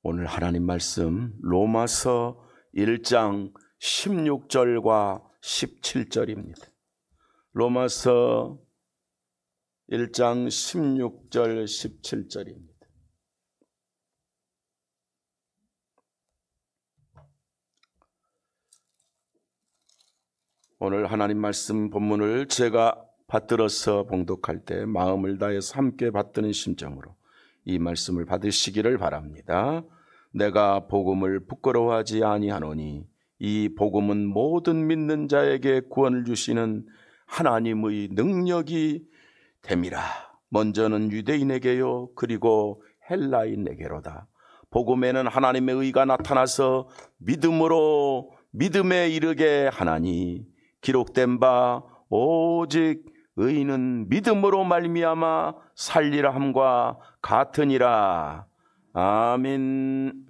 오늘 하나님 말씀 로마서 1장 16절과 17절입니다. 로마서 1장 16절 17절입니다. 오늘 하나님 말씀 본문을 제가 받들어서 봉독할 때 마음을 다해서 함께 받드는 심정으로 이 말씀을 받으시기를 바랍니다. 내가 복음을 부끄러워하지 아니하노니 이 복음은 모든 믿는 자에게 구원을 주시는 하나님의 능력이 됨이라. 먼저는 유대인에게요 그리고 헬라인에게로다. 복음에는 하나님의 의가 나타나서 믿음에 이르게 하나니 기록된 바 오직 의인은 믿음으로 말미암아 살리라 함과 같으니라. 아멘.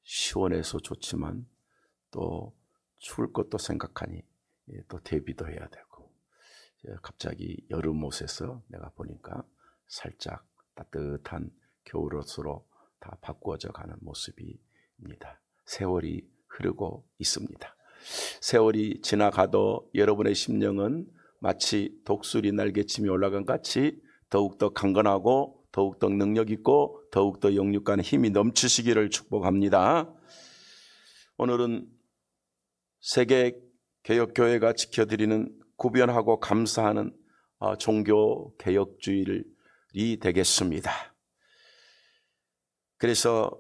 시원해서 좋지만 또 추울 것도 생각하니 또 대비도 해야 되고, 갑자기 여름 옷에서 내가 보니까 살짝 따뜻한 겨울옷으로 다 바꾸어져 가는 모습입니다. 세월이 흐르고 있습니다. 세월이 지나가도 여러분의 심령은 마치 독수리 날개침이 올라간 같이 더욱더 강건하고 더욱더 능력 있고 더욱더 영육간에 힘이 넘치시기를 축복합니다. 오늘은 세계개혁교회가 지켜드리는 구변하고 감사하는 종교개혁주의이 되겠습니다. 그래서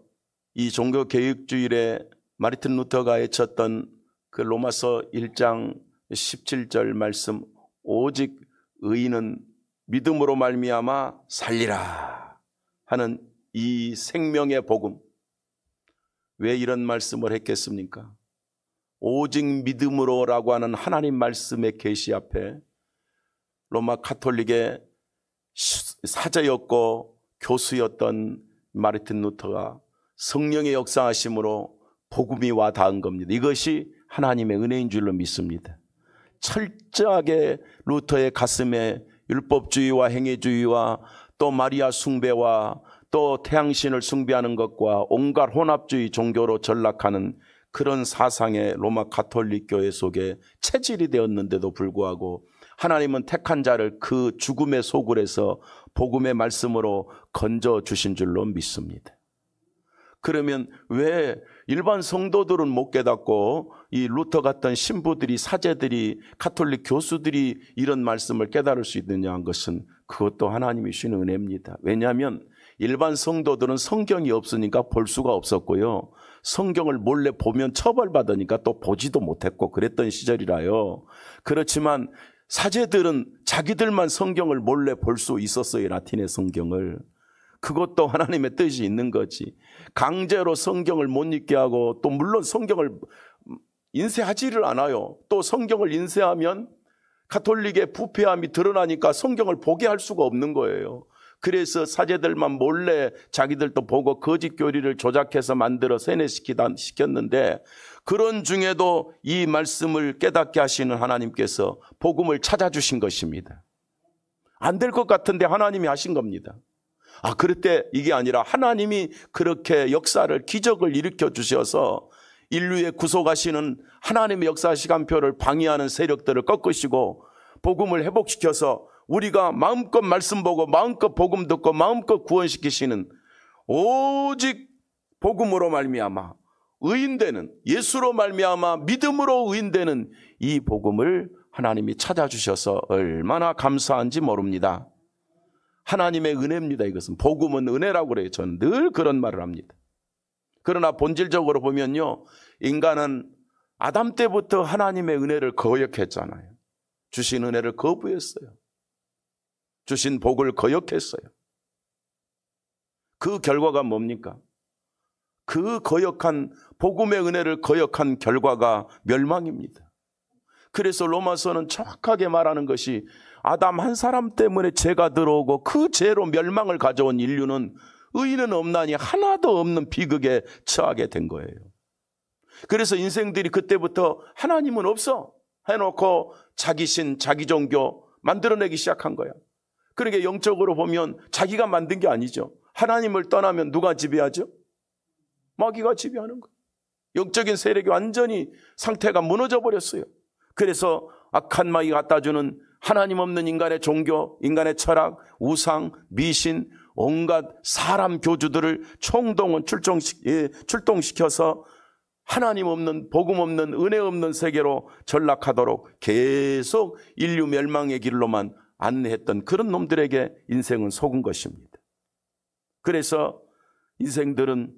이 종교개혁주의에 마르틴 루터가 외쳤던 그 로마서 1장 17절 말씀, 오직 의인은 믿음으로 말미암아 살리라 하는 이 생명의 복음, 왜 이런 말씀을 했겠습니까? 오직 믿음으로라고 하는 하나님 말씀의 계시 앞에 로마 가톨릭의 사제였고 교수였던 마르틴 루터가 성령의 역사하심으로 복음이 와 닿은 겁니다. 이것이 하나님의 은혜인 줄로 믿습니다. 철저하게 루터의 가슴에 율법주의와 행위주의와 또 마리아 숭배와 또 태양신을 숭배하는 것과 온갖 혼합주의 종교로 전락하는 그런 사상의 로마 가톨릭 교회 속에 체질이 되었는데도 불구하고 하나님은 택한 자를 그 죽음의 소굴에서 복음의 말씀으로 건져주신 줄로 믿습니다. 그러면 왜 일반 성도들은 못 깨닫고 이 루터 같은 신부들이, 사제들이, 가톨릭 교수들이 이런 말씀을 깨달을 수 있느냐 한 것은 그것도 하나님이 주신 은혜입니다. 왜냐하면 일반 성도들은 성경이 없으니까 볼 수가 없었고요, 성경을 몰래 보면 처벌받으니까 또 보지도 못했고 그랬던 시절이라요. 그렇지만 사제들은 자기들만 성경을 몰래 볼 수 있었어요. 라틴의 성경을. 그것도 하나님의 뜻이 있는 거지. 강제로 성경을 못 읽게 하고, 또 물론 성경을 인쇄하지를 않아요. 또 성경을 인쇄하면 가톨릭의 부패함이 드러나니까 성경을 보게 할 수가 없는 거예요. 그래서 사제들만 몰래 자기들도 보고 거짓 교리를 조작해서 만들어 세뇌시켰는데, 그런 중에도 이 말씀을 깨닫게 하시는 하나님께서 복음을 찾아주신 것입니다. 안 될 것 같은데 하나님이 하신 겁니다. 그럴 때 이게 아니라 하나님이 그렇게 역사를, 기적을 일으켜 주셔서 인류의 구속하시는 하나님의 역사 시간표를 방해하는 세력들을 꺾으시고 복음을 회복시켜서 우리가 마음껏 말씀 보고 마음껏 복음 듣고 마음껏 구원시키시는, 오직 복음으로 말미암아 의인되는, 예수로 말미암아 믿음으로 의인되는 이 복음을 하나님이 찾아주셔서 얼마나 감사한지 모릅니다. 하나님의 은혜입니다. 이것은 복음은 은혜라고 그래요. 저는 늘 그런 말을 합니다. 그러나 본질적으로 보면요, 인간은 아담 때부터 하나님의 은혜를 거역했잖아요. 주신 은혜를 거부했어요. 주신 복을 거역했어요. 그 결과가 뭡니까? 그 거역한 복음의 은혜를 거역한 결과가 멸망입니다. 그래서 로마서는 정확하게 말하는 것이 아담 한 사람 때문에 죄가 들어오고 그 죄로 멸망을 가져온 인류는 의인은 없나니 하나도 없는 비극에 처하게 된 거예요. 그래서 인생들이 그때부터 하나님은 없어, 해놓고 자기 신, 자기 종교 만들어내기 시작한 거야. 그러니까 영적으로 보면 자기가 만든 게 아니죠. 하나님을 떠나면 누가 지배하죠? 마귀가 지배하는 거예요. 영적인 세력이 완전히 상태가 무너져 버렸어요. 그래서 악한 마귀가 갖다주는 하나님 없는 인간의 종교, 인간의 철학, 우상, 미신, 온갖 사람 교주들을 총동원 출동시켜서 하나님 없는, 복음 없는, 은혜 없는 세계로 전락하도록 계속 인류 멸망의 길로만 안내했던 그런 놈들에게 인생은 속은 것입니다. 그래서 인생들은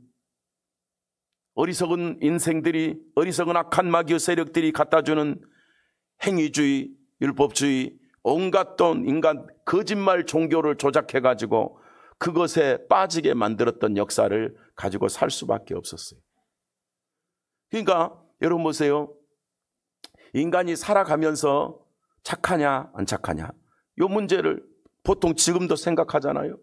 어리석은 인생들이, 어리석은 악한 마귀의 세력들이 갖다주는 행위주의, 율법주의, 온갖 돈, 인간 거짓말 종교를 조작해가지고 그것에 빠지게 만들었던 역사를 가지고 살 수밖에 없었어요. 그러니까 여러분 보세요. 인간이 살아가면서 착하냐 안 착하냐 이 문제를 보통 지금도 생각하잖아요.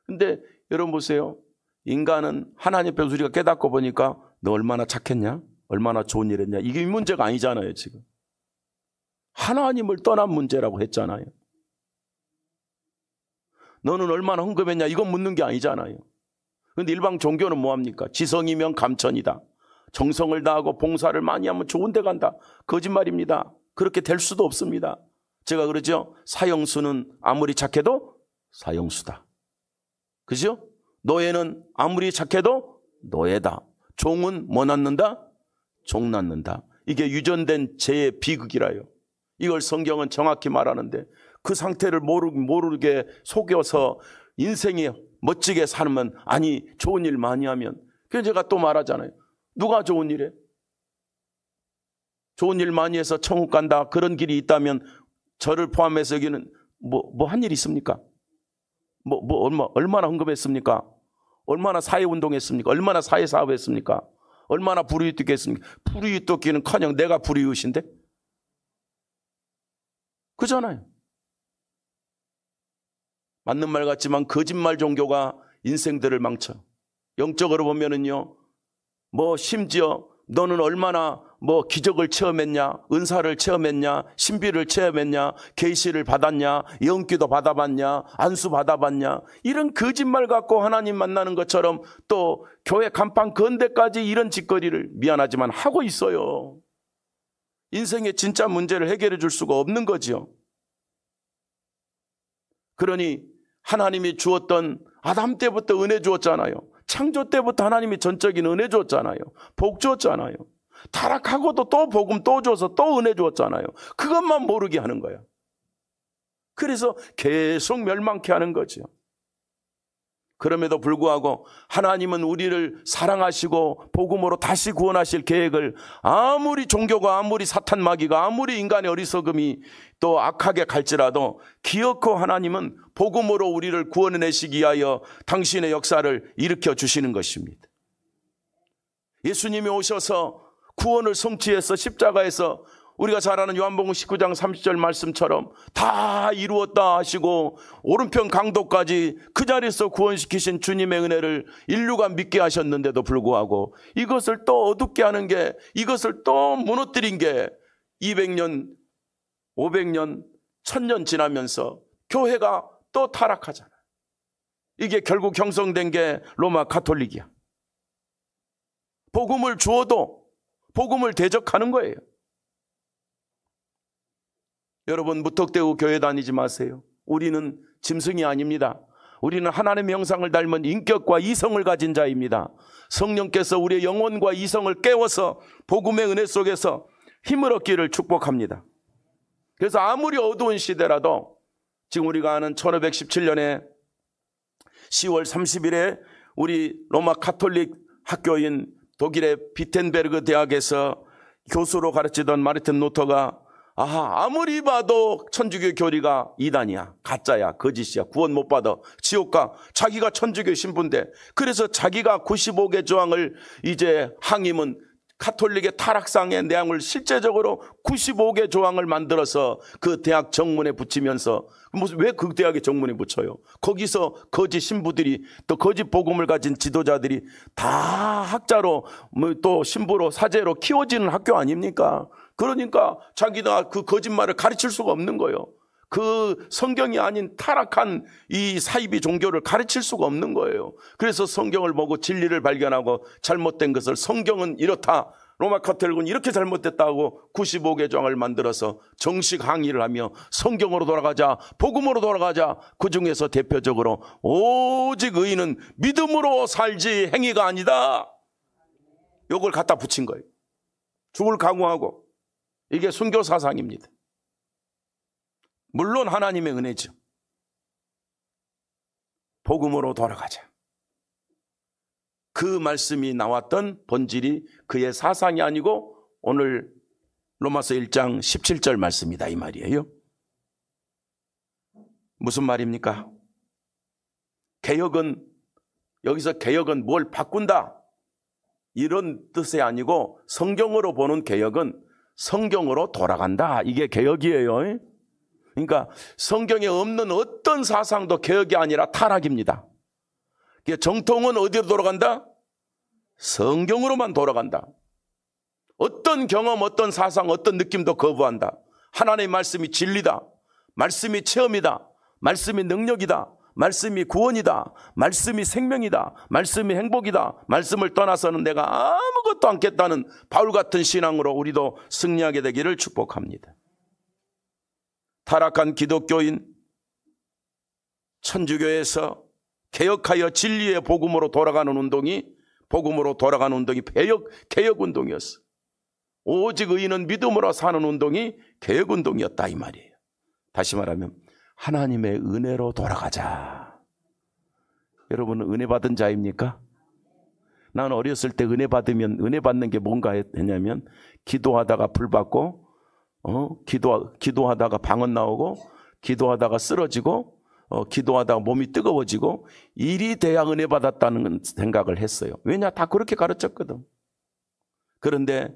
근데 여러분 보세요. 인간은 하나님 앞에서 우리가 깨닫고 보니까 너 얼마나 착했냐? 얼마나 좋은 일 했냐? 이게 문제가 아니잖아요. 지금 하나님을 떠난 문제라고 했잖아요. 너는 얼마나 헌금했냐? 이건 묻는 게 아니잖아요. 그런데 일반 종교는 뭐합니까? 지성이면 감천이다. 정성을 다하고 봉사를 많이 하면 좋은 데 간다. 거짓말입니다. 그렇게 될 수도 없습니다. 제가 그러죠. 사형수는 아무리 착해도 사형수다. 그죠? 노예는 아무리 착해도 노예다. 종은 뭐 낳는다? 종 낳는다. 이게 유전된 죄의 비극이라요. 이걸 성경은 정확히 말하는데 그 상태를 모르게 속여서 인생이 멋지게 살면, 아니 좋은 일 많이 하면, 그래서 제가 또 말하잖아요. 누가 좋은 일해? 좋은 일 많이 해서 천국 간다 그런 길이 있다면 저를 포함해서 여기는 뭐 한 일 있습니까? 얼마나 헌금했습니까? 얼마나 사회운동했습니까? 얼마나 사회사업했습니까? 얼마나 불이웃돕겠습니까? 불이웃돕기는커녕 내가 불이웃인데? 그잖아요. 맞는 말 같지만 거짓말 종교가 인생들을 망쳐. 영적으로 보면은요, 심지어 너는 얼마나 기적을 체험했냐, 은사를 체험했냐, 신비를 체험했냐, 계시를 받았냐, 영기도 받아봤냐, 안수 받아봤냐, 이런 거짓말 갖고 하나님 만나는 것처럼 또 교회 간판 건대까지 이런 짓거리를 미안하지만 하고 있어요. 인생의 진짜 문제를 해결해 줄 수가 없는 거죠. 그러니 하나님이 주었던, 아담 때부터 은혜 주었잖아요. 창조 때부터 하나님이 전적인 은혜 줬잖아요. 복 줬잖아요. 타락하고도 또 복음 또 줘서 또 은혜 줬잖아요. 그것만 모르게 하는 거야. 그래서 계속 멸망케 하는 거죠. 그럼에도 불구하고 하나님은 우리를 사랑하시고 복음으로 다시 구원하실 계획을 아무리 종교가, 아무리 사탄 마귀가, 아무리 인간의 어리석음이 또 악하게 갈지라도 기어코 하나님은 복음으로 우리를 구원해내시기 위하여 당신의 역사를 일으켜 주시는 것입니다. 예수님이 오셔서 구원을 성취해서 십자가에서 우리가 잘 아는 요한복음 19장 30절 말씀처럼 다 이루었다 하시고 오른편 강도까지 그 자리에서 구원시키신 주님의 은혜를 인류가 믿게 하셨는데도 불구하고 이것을 또 어둡게 하는 게, 이것을 또 무너뜨린 게 200년, 500년, 1000년 지나면서 교회가 또 타락하잖아요. 이게 결국 형성된 게 로마 가톨릭이야. 복음을 주어도 복음을 대적하는 거예요. 여러분, 무턱대고 교회 다니지 마세요. 우리는 짐승이 아닙니다. 우리는 하나님의 형상을 닮은 인격과 이성을 가진 자입니다. 성령께서 우리의 영혼과 이성을 깨워서 복음의 은혜 속에서 힘을 얻기를 축복합니다. 그래서 아무리 어두운 시대라도 지금 우리가 아는 1517년에 10월 30일에 우리 로마 가톨릭 학교인 독일의 비텐베르그 대학에서 교수로 가르치던 마르틴 루터가 아무리 봐도 천주교 교리가 이단이야, 가짜야, 거짓이야, 구원 못 받아, 지옥 가. 자기가 천주교 신부인데, 그래서 자기가 95개 조항을 이제 항임은 가톨릭의 타락상의 내용을 실제적으로 95개 조항을 만들어서 그 대학 정문에 붙이면서, 왜 그 대학의 정문에 붙여요? 거기서 거짓 신부들이, 또 거짓 복음을 가진 지도자들이 다 학자로 또 신부로 사제로 키워지는 학교 아닙니까? 그러니까 자기가 그 거짓말을 가르칠 수가 없는 거예요. 그 성경이 아닌 타락한 이 사이비 종교를 가르칠 수가 없는 거예요. 그래서 성경을 보고 진리를 발견하고 잘못된 것을 성경은 이렇다, 로마 카톨릭은 이렇게 잘못됐다고 95개 조항을 만들어서 정식 항의를 하며 성경으로 돌아가자, 복음으로 돌아가자. 그 중에서 대표적으로 오직 의인은 믿음으로 살지 행위가 아니다, 요걸 갖다 붙인 거예요. 죽을 각오하고. 이게 순교 사상입니다. 물론 하나님의 은혜죠. 복음으로 돌아가자. 그 말씀이 나왔던 본질이 그의 사상이 아니고 오늘 로마서 1장 17절 말씀이다 이 말이에요. 무슨 말입니까? 개혁은, 여기서 개혁은 뭘 바꾼다 이런 뜻이 아니고 성경으로 보는 개혁은 성경으로 돌아간다, 이게 개혁이에요. 그러니까 성경에 없는 어떤 사상도 개혁이 아니라 타락입니다. 정통은 어디로 돌아간다? 성경으로만 돌아간다. 어떤 경험, 어떤 사상, 어떤 느낌도 거부한다. 하나님의 말씀이 진리다, 말씀이 체험이다, 말씀이 능력이다, 말씀이 구원이다, 말씀이 생명이다, 말씀이 행복이다, 말씀을 떠나서는 내가 아무것도 않겠다는 바울 같은 신앙으로 우리도 승리하게 되기를 축복합니다. 타락한 기독교인, 천주교에서 개혁하여 진리의 복음으로 돌아가는 운동이, 복음으로 돌아가는 운동이 개혁 운동이었어. 오직 의인은 믿음으로 사는 운동이 개혁 운동이었다 이 말이에요. 다시 말하면 하나님의 은혜로 돌아가자. 여러분은 은혜 받은 자입니까? 나는 어렸을 때 은혜 받으면, 은혜 받는 게 뭔가 했냐면 기도하다가 불 받고, 기도하다가 방언 나오고, 기도하다가 쓰러지고, 기도하다가 몸이 뜨거워지고, 일이 돼야 은혜 받았다는 생각을 했어요. 왜냐? 다 그렇게 가르쳤거든. 그런데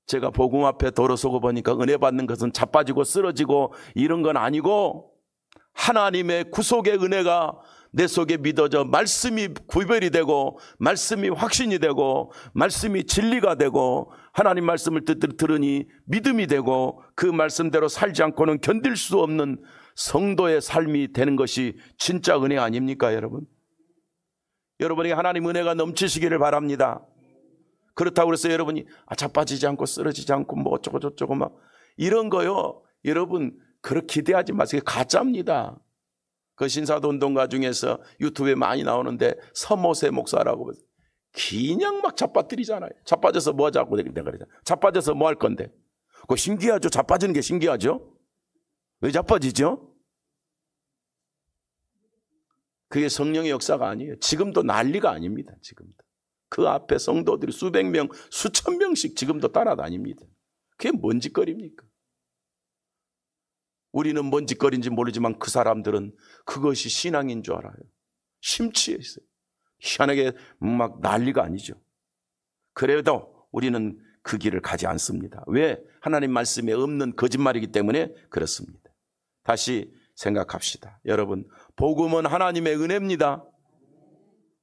제가 복음 앞에 돌아서고 보니까 은혜 받는 것은 자빠지고 쓰러지고 이런 건 아니고, 하나님의 구속의 은혜가 내 속에 믿어져 말씀이 구별이 되고, 말씀이 확신이 되고, 말씀이 진리가 되고, 하나님 말씀을 들으니 믿음이 되고, 그 말씀대로 살지 않고는 견딜 수 없는 성도의 삶이 되는 것이 진짜 은혜 아닙니까 여러분? 여러분에게 하나님 은혜가 넘치시기를 바랍니다. 그렇다고 해서 여러분이 자빠지지 않고 쓰러지지 않고 뭐 어쩌고 저쩌고 막 이런 거요, 여러분 그렇게 기대하지 마세요. 가짜입니다. 그 신사도 운동가 중에서 유튜브에 많이 나오는데 서모세 목사라고 그냥 막 자빠뜨리잖아요. 자빠져서 뭐 하자고 내가 그러잖아. 자빠져서 뭐 할 건데? 그거 신기하죠. 자빠지는 게 신기하죠. 왜 자빠지죠? 그게 성령의 역사가 아니에요. 지금도 난리가 아닙니다. 지금도 그 앞에 성도들이 수백 명, 수천 명씩 지금도 따라다닙니다. 그게 뭔 짓거리입니까? 우리는 뭔 짓거리인지 모르지만 그 사람들은 그것이 신앙인 줄 알아요. 심취해 있어요. 희한하게 막 난리가 아니죠. 그래도 우리는 그 길을 가지 않습니다. 왜? 하나님 말씀에 없는 거짓말이기 때문에 그렇습니다. 다시 생각합시다. 여러분, 복음은 하나님의 은혜입니다.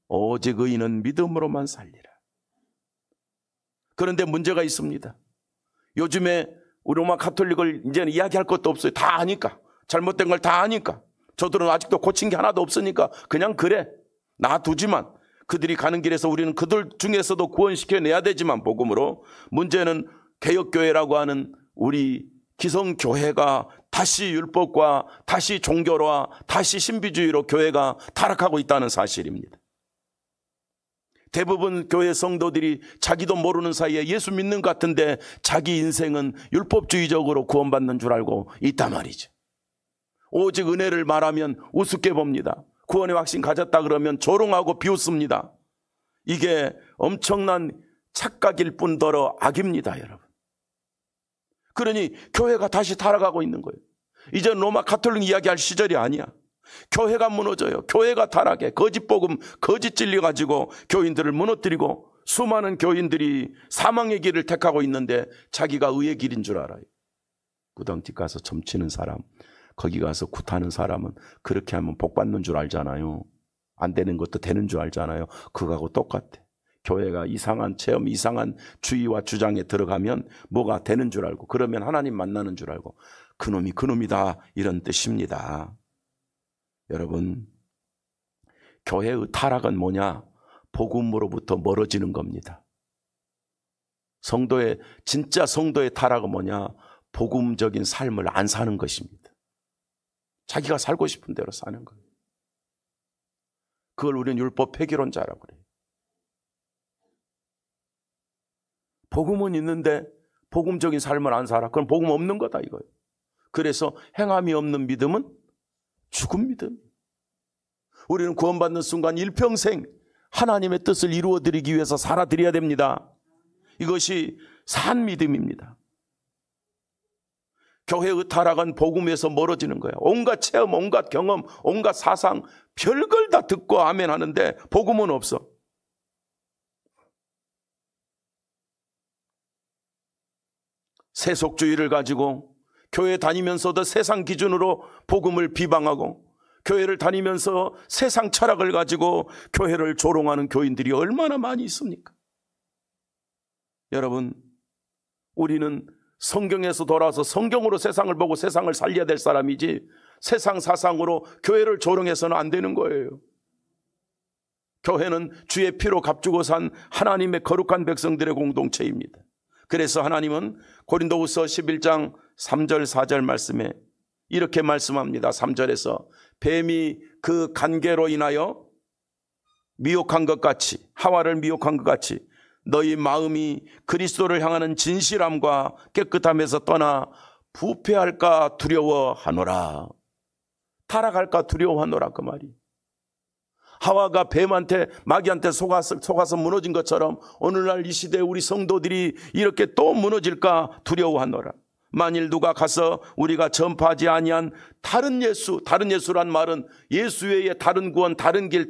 오직 의인은 믿음으로만 살리라. 그런데 문제가 있습니다. 요즘에 우리 로마 카톨릭을 이제는 이야기할 것도 없어요. 다 아니까. 잘못된 걸 다 아니까. 저들은 아직도 고친 게 하나도 없으니까 그냥 그래 놔두지만, 그들이 가는 길에서 우리는 그들 중에서도 구원시켜내야 되지만 복음으로, 문제는 개혁교회라고 하는 우리 기성교회가 다시 율법과 다시 종교와 다시 신비주의로 교회가 타락하고 있다는 사실입니다. 대부분 교회 성도들이 자기도 모르는 사이에 예수 믿는 것 같은데 자기 인생은 율법주의적으로 구원받는 줄 알고 있단 말이죠. 오직 은혜를 말하면 우습게 봅니다. 구원의 확신 가졌다 그러면 조롱하고 비웃습니다. 이게 엄청난 착각일 뿐더러 악입니다, 여러분. 그러니 교회가 다시 타락하고 있는 거예요. 이제 로마 가톨릭 이야기할 시절이 아니야. 교회가 무너져요. 교회가 타락해. 거짓 복음, 거짓 진리 가지고 교인들을 무너뜨리고, 수많은 교인들이 사망의 길을 택하고 있는데 자기가 의의 길인 줄 알아요. 구덩이 가서 점치는 사람, 거기 가서 굿하는 사람은 그렇게 하면 복 받는 줄 알잖아요. 안 되는 것도 되는 줄 알잖아요. 그거하고 똑같아. 교회가 이상한 체험, 이상한 주의와 주장에 들어가면 뭐가 되는 줄 알고, 그러면 하나님 만나는 줄 알고, 그놈이 그놈이다, 이런 뜻입니다. 여러분, 교회의 타락은 뭐냐? 복음으로부터 멀어지는 겁니다. 진짜 성도의 타락은 뭐냐? 복음적인 삶을 안 사는 것입니다. 자기가 살고 싶은 대로 사는 거예요. 그걸 우리는 율법 폐기론자라고 그래요. 복음은 있는데 복음적인 삶을 안 살아. 그럼 복음 없는 거다 이거예요. 그래서 행함이 없는 믿음은 죽은 믿음. 우리는 구원받는 순간 일평생 하나님의 뜻을 이루어드리기 위해서 살아드려야 됩니다. 이것이 산 믿음입니다. 교회의 타락은 복음에서 멀어지는 거예요. 온갖 체험, 온갖 경험, 온갖 사상, 별걸 다 듣고 아멘 하는데 복음은 없어. 세속주의를 가지고 교회 다니면서도 세상 기준으로 복음을 비방하고, 교회를 다니면서 세상 철학을 가지고 교회를 조롱하는 교인들이 얼마나 많이 있습니까? 여러분, 우리는 성경에서 돌아와서 성경으로 세상을 보고 세상을 살려야 될 사람이지, 세상 사상으로 교회를 조롱해서는 안 되는 거예요. 교회는 주의 피로 값주고 산 하나님의 거룩한 백성들의 공동체입니다. 그래서 하나님은 고린도후서 11장 3절 4절 말씀에 이렇게 말씀합니다. 3절에서 뱀이 그 간계로 인하여 미혹한 것 같이, 하와를 미혹한 것 같이 너희 마음이 그리스도를 향하는 진실함과 깨끗함에서 떠나 부패할까 두려워하노라. 타락할까 두려워하노라, 그 말이. 하와가 뱀한테, 마귀한테 속아서 무너진 것처럼 오늘날 이 시대에 우리 성도들이 이렇게 또 무너질까 두려워하노라. 만일 누가 가서 우리가 전파하지 아니한 다른 예수란 말은 예수 외에 다른 구원, 다른 길,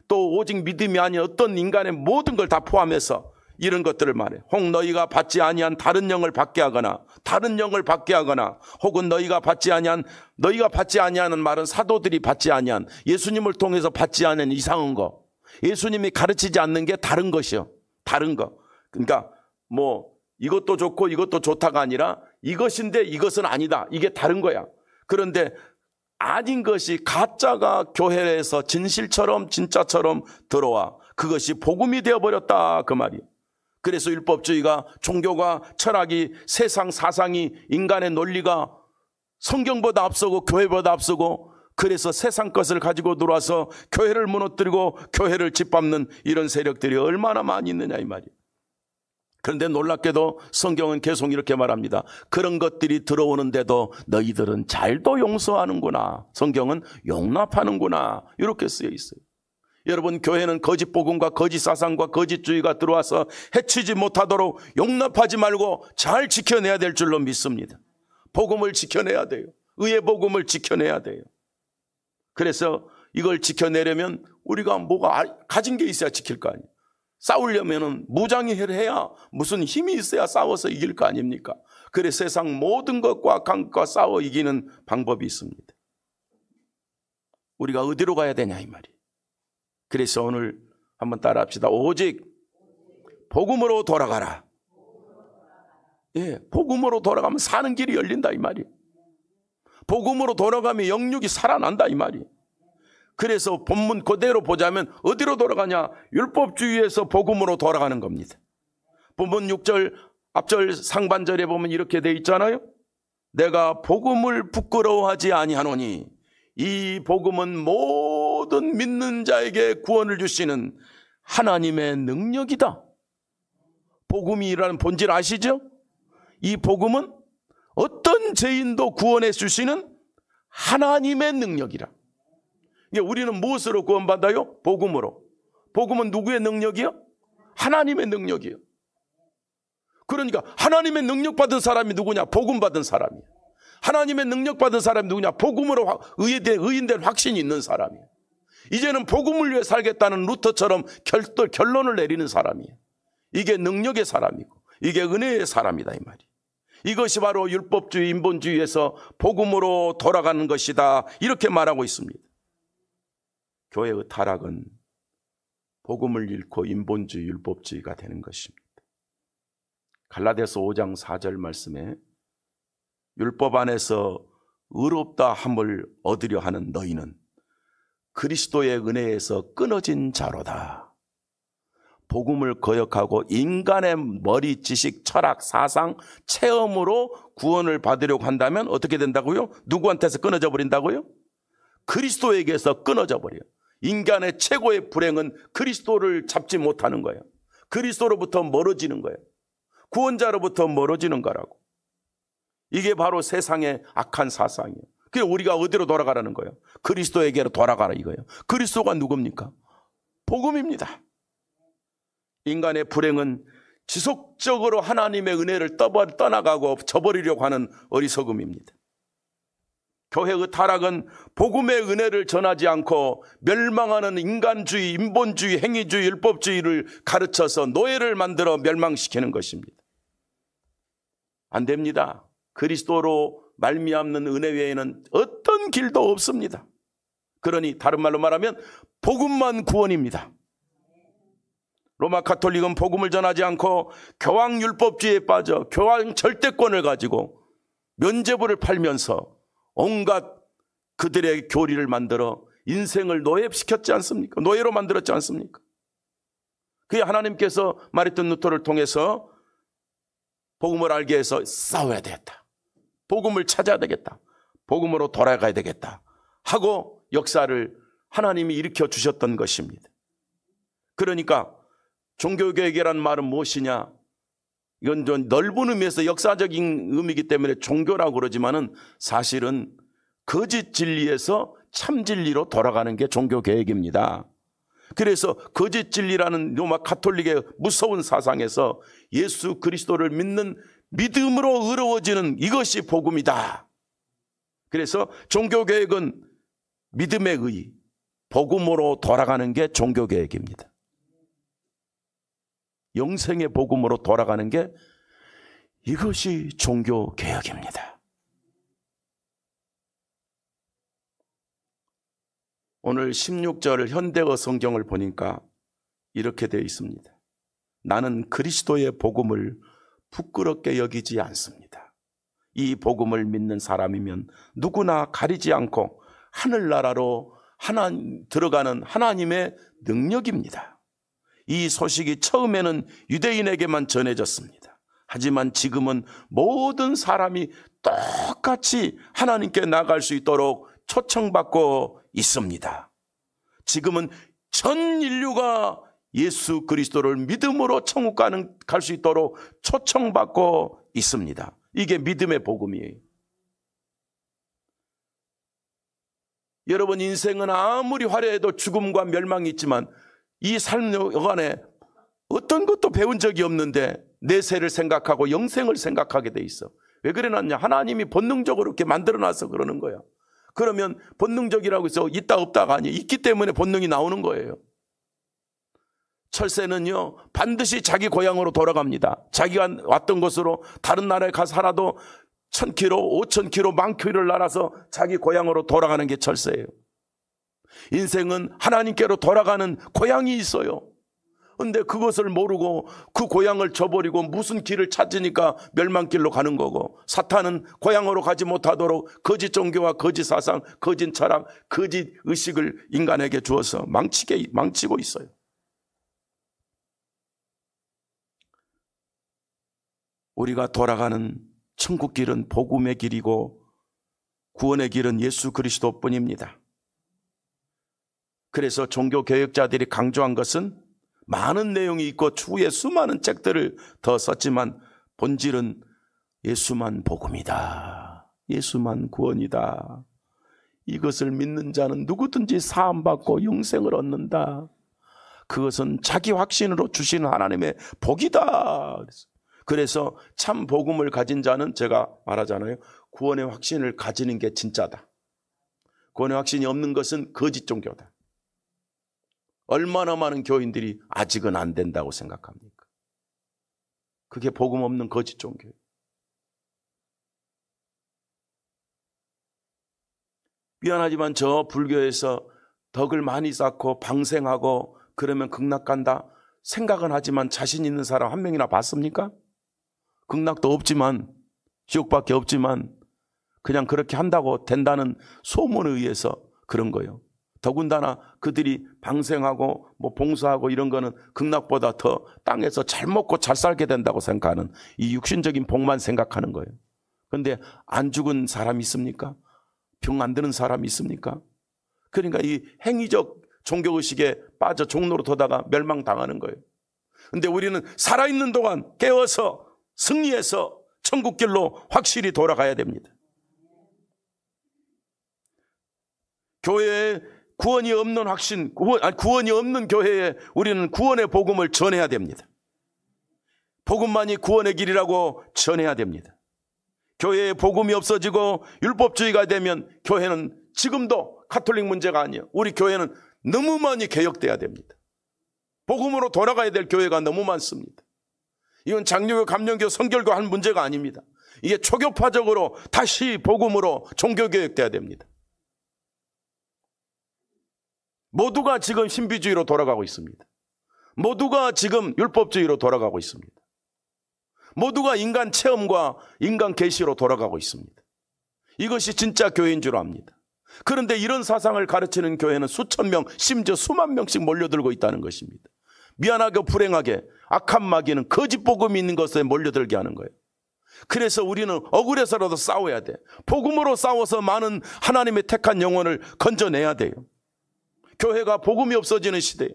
또 오직 믿음이 아닌 어떤 인간의 모든 걸 다 포함해서 이런 것들을 말해. 혹 너희가 받지 아니한 다른 영을 받게 하거나, 혹은 너희가 받지 아니하는 말은 사도들이 받지 아니한, 예수님을 통해서 받지 않은 이상한 거, 예수님이 가르치지 않는 게 다른 것이요. 다른 거. 그러니까 뭐 이것도 좋고 이것도 좋다가 아니라 이것인데 이것은 아니다, 이게 다른 거야. 그런데 아닌 것이 가짜가 교회에서 진실처럼 진짜처럼 들어와 그것이 복음이 되어버렸다, 그 말이에요. 그래서 율법주의가, 종교가, 철학이, 세상 사상이, 인간의 논리가 성경보다 앞서고 교회보다 앞서고, 그래서 세상 것을 가지고 들어와서 교회를 무너뜨리고 교회를 짓밟는 이런 세력들이 얼마나 많이 있느냐 이 말이에요. 그런데 놀랍게도 성경은 계속 이렇게 말합니다. 그런 것들이 들어오는데도 너희들은 잘도 용서하는구나. 성경은 용납하는구나, 이렇게 쓰여 있어요. 여러분, 교회는 거짓 복음과 거짓 사상과 거짓주의가 들어와서 해치지 못하도록 용납하지 말고 잘 지켜내야 될 줄로 믿습니다. 복음을 지켜내야 돼요. 의의 복음을 지켜내야 돼요. 그래서 이걸 지켜내려면 우리가 뭐가 가진 게 있어야 지킬 거 아니에요. 싸우려면 무장이 해야, 무슨 힘이 있어야 싸워서 이길 거 아닙니까? 그래서 세상 모든 것과 강과 싸워 이기는 방법이 있습니다. 우리가 어디로 가야 되냐 이 말이에요. 그래서 오늘 한번 따라합시다. 오직 복음으로 돌아가라. 예, 복음으로 돌아가면 사는 길이 열린다 이 말이에요. 복음으로 돌아가면 영육이 살아난다 이 말이에요. 그래서 본문 그대로 보자면 어디로 돌아가냐? 율법주의에서 복음으로 돌아가는 겁니다. 본문 6절 앞절 상반절에 보면 이렇게 돼 있잖아요. 내가 복음을 부끄러워하지 아니하노니 이 복음은 모든 믿는 자에게 구원을 주시는 하나님의 능력이다. 복음이라는 본질 아시죠? 이 복음은 어떤 죄인도 구원해 주시는 하나님의 능력이라. 우리는 무엇으로 구원받아요? 복음으로. 복음은 누구의 능력이요? 하나님의 능력이요. 그러니까 하나님의 능력 받은 사람이 누구냐? 복음 받은 사람이에요. 하나님의 능력 받은 사람이 누구냐? 복음으로 의인된 확신이 있는 사람이에요. 이제는 복음을 위해 살겠다는 루터처럼 결론을 내리는 사람이에요. 이게 능력의 사람이고 이게 은혜의 사람이다 이 말이에요. 이것이 바로 율법주의, 인본주의에서 복음으로 돌아가는 것이다, 이렇게 말하고 있습니다. 교회의 타락은 복음을 잃고 인본주의, 율법주의가 되는 것입니다. 갈라디아서 5장 4절 말씀에 율법 안에서 의롭다 함을 얻으려 하는 너희는 그리스도의 은혜에서 끊어진 자로다. 복음을 거역하고 인간의 머리, 지식, 철학, 사상, 체험으로 구원을 받으려고 한다면 어떻게 된다고요? 누구한테서 끊어져 버린다고요? 그리스도에게서 끊어져 버려요. 인간의 최고의 불행은 그리스도를 잡지 못하는 거예요. 그리스도로부터 멀어지는 거예요. 구원자로부터 멀어지는 거라고. 이게 바로 세상의 악한 사상이에요. 그래서 우리가 어디로 돌아가라는 거예요? 그리스도에게로 돌아가라 이거예요. 그리스도가 누굽니까? 복음입니다. 인간의 불행은 지속적으로 하나님의 은혜를 떠나가고 저버리려고 하는 어리석음입니다. 교회의 타락은 복음의 은혜를 전하지 않고 멸망하는 인간주의, 인본주의, 행위주의, 율법주의를 가르쳐서 노예를 만들어 멸망시키는 것입니다. 안 됩니다. 그리스도로 말미암는 은혜 외에는 어떤 길도 없습니다. 그러니 다른 말로 말하면 복음만 구원입니다. 로마 가톨릭은 복음을 전하지 않고 교황 율법주의에 빠져 교황 절대권을 가지고 면죄부를 팔면서 온갖 그들의 교리를 만들어 인생을 노예시켰지 않습니까? 노예로 만들었지 않습니까? 그게 하나님께서 마르틴 루터를 통해서 복음을 알게 해서 싸워야 되겠다. 복음을 찾아야 되겠다. 복음으로 돌아가야 되겠다. 하고 역사를 하나님이 일으켜 주셨던 것입니다. 그러니까 종교개혁이라는 말은 무엇이냐? 이건 좀 넓은 의미에서 역사적인 의미이기 때문에 종교라고 그러지만은 사실은 거짓 진리에서 참 진리로 돌아가는 게 종교개혁입니다. 그래서 거짓 진리라는 로마 가톨릭의 무서운 사상에서 예수 그리스도를 믿는 믿음으로 의로워지는 이것이 복음이다. 그래서 종교개혁은 믿음의 의, 복음으로 돌아가는 게 종교개혁입니다. 영생의 복음으로 돌아가는 게 이것이 종교개혁입니다. 오늘 16절 현대어 성경을 보니까 이렇게 되어 있습니다. 나는 그리스도의 복음을 부끄럽게 여기지 않습니다. 이 복음을 믿는 사람이면 누구나 가리지 않고 하늘나라로 들어가는 하나님의 능력입니다. 이 소식이 처음에는 유대인에게만 전해졌습니다. 하지만 지금은 모든 사람이 똑같이 하나님께 나갈 수 있도록 초청받고 있습니다. 지금은 전 인류가 예수 그리스도를 믿음으로 천국 갈 수 있도록 초청받고 있습니다. 이게 믿음의 복음이에요. 여러분, 인생은 아무리 화려해도 죽음과 멸망이 있지만 이 삶 여간에 어떤 것도 배운 적이 없는데 내세를 생각하고 영생을 생각하게 돼 있어. 왜 그래놨냐? 하나님이 본능적으로 이렇게 만들어놔서 그러는 거야. 그러면 본능적이라고 해서 있다 없다가 아니에요. 있기 때문에 본능이 나오는 거예요. 철새는요 반드시 자기 고향으로 돌아갑니다. 자기가 왔던 곳으로 다른 나라에 가서 살아도 1000km, 5000km, 10,000km를 날아서 자기 고향으로 돌아가는 게 철새예요. 인생은 하나님께로 돌아가는 고향이 있어요. 그런데 그것을 모르고 그 고향을 저버리고 무슨 길을 찾으니까 멸망길로 가는 거고, 사탄은 고향으로 가지 못하도록 거짓 종교와 거짓 사상, 거짓 철학, 거짓 의식을 인간에게 주어서 망치고 있어요. 우리가 돌아가는 천국 길은 복음의 길이고 구원의 길은 예수 그리스도뿐입니다. 그래서 종교개혁자들이 강조한 것은 많은 내용이 있고 추후에 수많은 책들을 더 썼지만 본질은 예수만 복음이다. 예수만 구원이다. 이것을 믿는 자는 누구든지 사함받고 영생을 얻는다. 그것은 자기 확신으로 주시는 하나님의 복이다. 그래서 참 복음을 가진 자는 제가 말하잖아요. 구원의 확신을 가지는 게 진짜다. 구원의 확신이 없는 것은 거짓 종교다. 얼마나 많은 교인들이 아직은 안 된다고 생각합니까? 그게 복음 없는 거짓 종교예요. 미안하지만 저 불교에서 덕을 많이 쌓고 방생하고 그러면 극락 간다 생각은 하지만 자신 있는 사람 한 명이나 봤습니까? 극락도 없지만, 지옥밖에 없지만 그냥 그렇게 한다고 된다는 소문에 의해서 그런 거예요. 더군다나 그들이 방생하고 뭐 봉사하고 이런 거는 극락보다 더 땅에서 잘 먹고 잘 살게 된다고 생각하는 이 육신적인 복만 생각하는 거예요. 그런데 안 죽은 사람이 있습니까? 병 안 드는 사람이 있습니까? 그러니까 이 행위적 종교의식에 빠져 종로로 도다가 멸망당하는 거예요. 그런데 우리는 살아있는 동안 깨어서 승리해서 천국길로 확실히 돌아가야 됩니다. 교회에 구원이 없는 구원이 없는 교회에 우리는 구원의 복음을 전해야 됩니다. 복음만이 구원의 길이라고 전해야 됩니다. 교회에 복음이 없어지고 율법주의가 되면 교회는 지금도 가톨릭 문제가 아니에요. 우리 교회는 너무 많이 개혁돼야 됩니다. 복음으로 돌아가야 될 교회가 너무 많습니다. 이건 장로교, 감령교, 성결교 한 문제가 아닙니다. 이게 초교파적으로 다시 복음으로 종교개혁돼야 됩니다. 모두가 지금 신비주의로 돌아가고 있습니다. 모두가 지금 율법주의로 돌아가고 있습니다. 모두가 인간 체험과 인간 계시로 돌아가고 있습니다. 이것이 진짜 교회인 줄 압니다. 그런데 이런 사상을 가르치는 교회는 수천 명, 심지어 수만 명씩 몰려들고 있다는 것입니다. 미안하게 불행하게 악한 마귀는 거짓 복음이 있는 것에 몰려들게 하는 거예요. 그래서 우리는 억울해서라도 싸워야 돼. 복음으로 싸워서 많은 하나님의 택한 영혼을 건져내야 돼요. 교회가 복음이 없어지는 시대에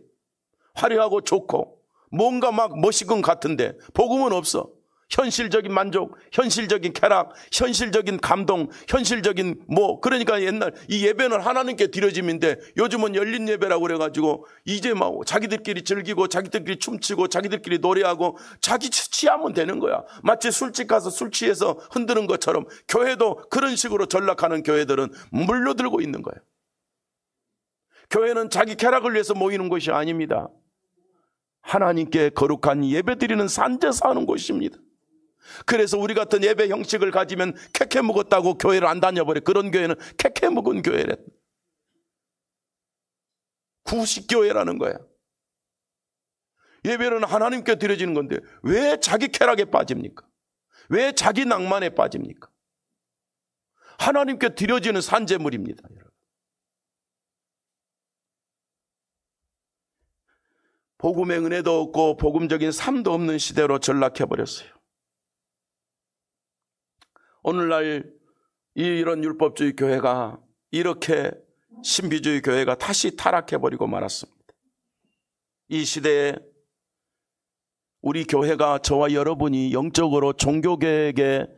화려하고 좋고 뭔가 막 멋있건 같은데 복음은 없어. 현실적인 만족, 현실적인 쾌락, 현실적인 감동, 현실적인 그러니까 옛날 이 예배는 하나님께 드려짐인데 요즘은 열린 예배라고 그래가지고 이제 막 자기들끼리 즐기고 자기들끼리 춤추고 자기들끼리 노래하고 자기 취하면 되는 거야. 마치 술집 가서 술 취해서 흔드는 것처럼 교회도 그런 식으로 전락하는 교회들은 물려들고 있는 거예요. 교회는 자기 쾌락을 위해서 모이는 것이 아닙니다. 하나님께 거룩한 예배 드리는 산제사 하는 곳입니다. 그래서 우리 같은 예배 형식을 가지면 캐캐 묵었다고 교회를 안 다녀버려. 그런 교회는 캐캐 묵은 교회래. 구식교회라는 거야. 예배는 하나님께 드려지는 건데 왜 자기 쾌락에 빠집니까? 왜 자기 낭만에 빠집니까? 하나님께 드려지는 산제물입니다. 여러분. 복음의 은혜도 없고 복음적인 삶도 없는 시대로 전락해버렸어요. 오늘날 이런 율법주의 교회가 이렇게 신비주의 교회가 다시 타락해버리고 말았습니다. 이 시대에 우리 교회가 저와 여러분이 영적으로 종교개혁의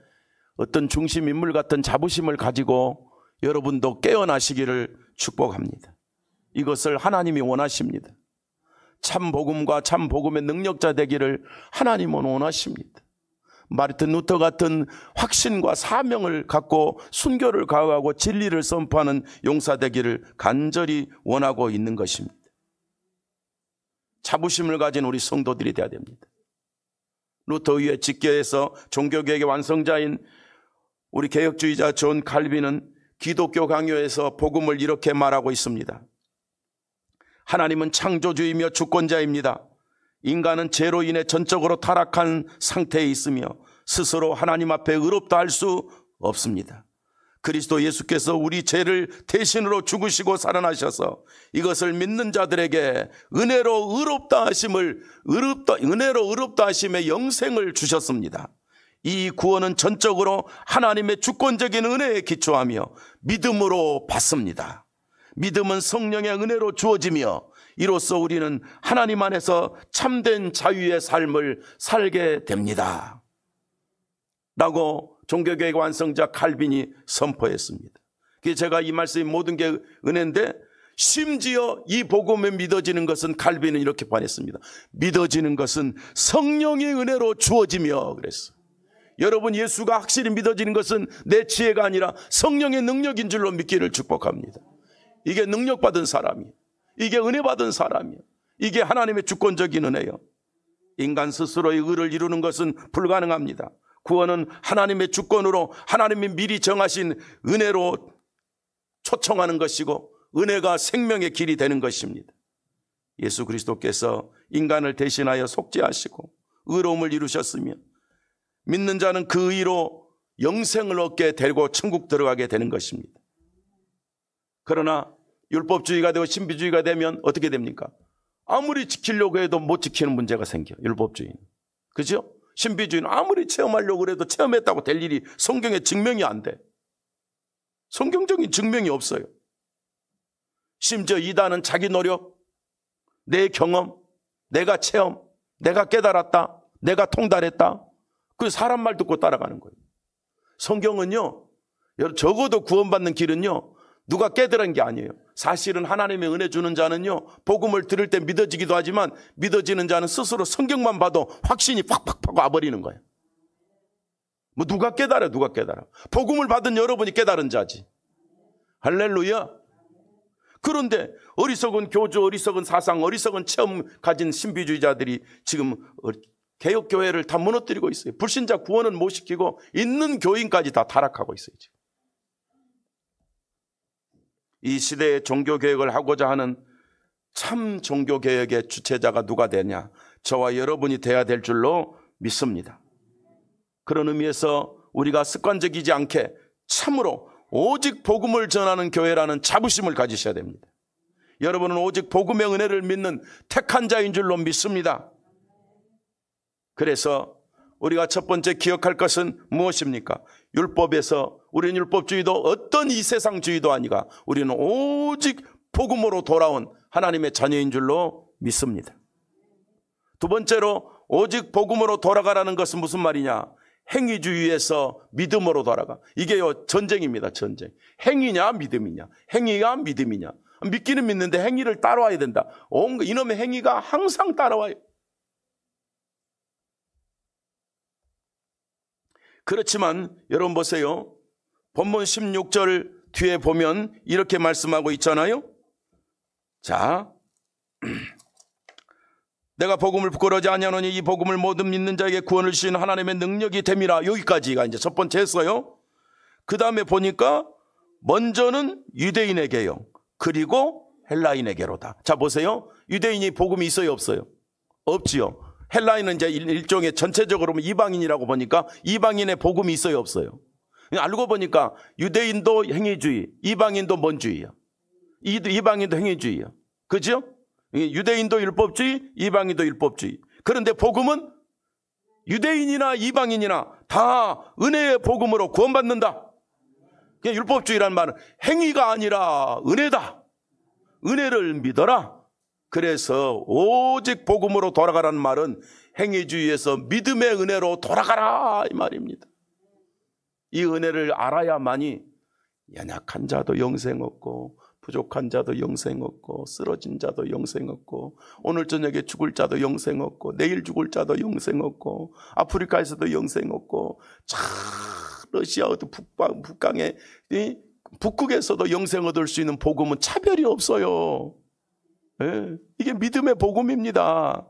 어떤 중심 인물 같은 자부심을 가지고 여러분도 깨어나시기를 축복합니다. 이것을 하나님이 원하십니다. 참 복음과 참 복음의 능력자 되기를 하나님은 원하십니다. 마르틴 루터 같은 확신과 사명을 갖고 순교를 가하고 진리를 선포하는 용사 되기를 간절히 원하고 있는 것입니다. 자부심을 가진 우리 성도들이 되어야 됩니다. 루터의 직계에서 종교개혁의 완성자인 우리 개혁주의자 존 칼빈은 기독교 강요에서 복음을 이렇게 말하고 있습니다. 하나님은 창조주이며 주권자입니다. 인간은 죄로 인해 전적으로 타락한 상태에 있으며 스스로 하나님 앞에 의롭다 할 수 없습니다. 그리스도 예수께서 우리 죄를 대신으로 죽으시고 살아나셔서 이것을 믿는 자들에게 은혜로 의롭다 하심의 영생을 주셨습니다. 이 구원은 전적으로 하나님의 주권적인 은혜에 기초하며 믿음으로 받습니다. 믿음은 성령의 은혜로 주어지며 이로써 우리는 하나님 안에서 참된 자유의 삶을 살게 됩니다. 라고 종교개혁 완성자 칼빈이 선포했습니다. 제가 이 말씀이 모든 게 은혜인데 심지어 이 복음에 믿어지는 것은 칼빈은 이렇게 번했습니다. 믿어지는 것은 성령의 은혜로 주어지며 그랬어요. 여러분 예수가 확실히 믿어지는 것은 내 지혜가 아니라 성령의 능력인 줄로 믿기를 축복합니다. 이게 능력받은 사람이에요. 이게 은혜받은 사람이에요. 이게 하나님의 주권적인 은혜예요. 인간 스스로의 의를 이루는 것은 불가능합니다. 구원은 하나님의 주권으로 하나님이 미리 정하신 은혜로 초청하는 것이고 은혜가 생명의 길이 되는 것입니다. 예수 그리스도께서 인간을 대신하여 속죄하시고 의로움을 이루셨으며 믿는 자는 그 의로 영생을 얻게 되고 천국 들어가게 되는 것입니다. 그러나 율법주의가 되고 신비주의가 되면 어떻게 됩니까? 아무리 지키려고 해도 못 지키는 문제가 생겨요. 율법주의는. 그죠? 신비주의는 아무리 체험하려고 해도 체험했다고 될 일이 성경에 증명이 안 돼. 성경적인 증명이 없어요. 심지어 이단은 자기 노력, 내 경험, 내가 체험, 내가 깨달았다, 내가 통달했다. 그 사람 말 듣고 따라가는 거예요. 성경은요, 적어도 구원받는 길은요, 누가 깨달은 게 아니에요. 사실은 하나님의 은혜 주는 자는요, 복음을 들을 때 믿어지기도 하지만 믿어지는 자는 스스로 성경만 봐도 확신이 팍팍팍 와버리는 거예요. 뭐 누가 깨달아? 복음을 받은 여러분이 깨달은 자지. 할렐루야. 그런데 어리석은 교주, 어리석은 사상, 어리석은 체험 가진 신비주의자들이 지금 개혁교회를 다 무너뜨리고 있어요. 불신자 구원은 못 시키고 있는 교인까지 다 타락하고 있어요. 지금. 이 시대에 종교개혁을 하고자 하는 참 종교개혁의 주체자가 누가 되냐? 저와 여러분이 돼야 될 줄로 믿습니다. 그런 의미에서 우리가 습관적이지 않게 참으로 오직 복음을 전하는 교회라는 자부심을 가지셔야 됩니다. 여러분은 오직 복음의 은혜를 믿는 택한 자인 줄로 믿습니다. 그래서 우리가 첫 번째 기억할 것은 무엇입니까? 율법에서 우리는 율법주의도 어떤 이 세상주의도 아니가 우리는 오직 복음으로 돌아온 하나님의 자녀인 줄로 믿습니다. 두 번째로 오직 복음으로 돌아가라는 것은 무슨 말이냐? 행위주의에서 믿음으로 돌아가. 이게요, 전쟁입니다. 전쟁. 행위냐 믿음이냐? 행위가 믿음이냐? 믿기는 믿는데 행위를 따라와야 된다. 이놈의 행위가 항상 따라와요. 그렇지만 여러분 보세요. 본문 16절 뒤에 보면 이렇게 말씀하고 있잖아요. 자, 내가 복음을 부끄러워하지 아니하노니 이 복음을 모든 믿는 자에게 구원을 주시는 하나님의 능력이 됨이라. 여기까지가 이제 첫 번째 했어요. 그 다음에 보니까 먼저는 유대인에게요, 그리고 헬라인에게로다. 자 보세요. 유대인이 복음이 있어요 없어요? 없지요. 헬라인은 이제 일종의 전체적으로 이방인이라고 보니까 이방인의 복음이 있어요 없어요? 알고 보니까 유대인도 행위주의, 이방인도 뭔주의야? 이방인도 행위주의야. 그죠? 유대인도 율법주의, 이방인도 율법주의. 그런데 복음은 유대인이나 이방인이나 다 은혜의 복음으로 구원받는다. 율법주의라는 말은 행위가 아니라 은혜다. 은혜를 믿어라. 그래서 오직 복음으로 돌아가라는 말은 행위주의에서 믿음의 은혜로 돌아가라 이 말입니다. 이 은혜를 알아야만이 연약한 자도 영생 얻고 부족한 자도 영생 얻고 쓰러진 자도 영생 얻고 오늘 저녁에 죽을 자도 영생 얻고 내일 죽을 자도 영생 얻고 아프리카에서도 영생 얻고 러시아도 북강에 북극에서도 영생 얻을 수 있는 복음은 차별이 없어요. 네, 이게 믿음의 복음입니다.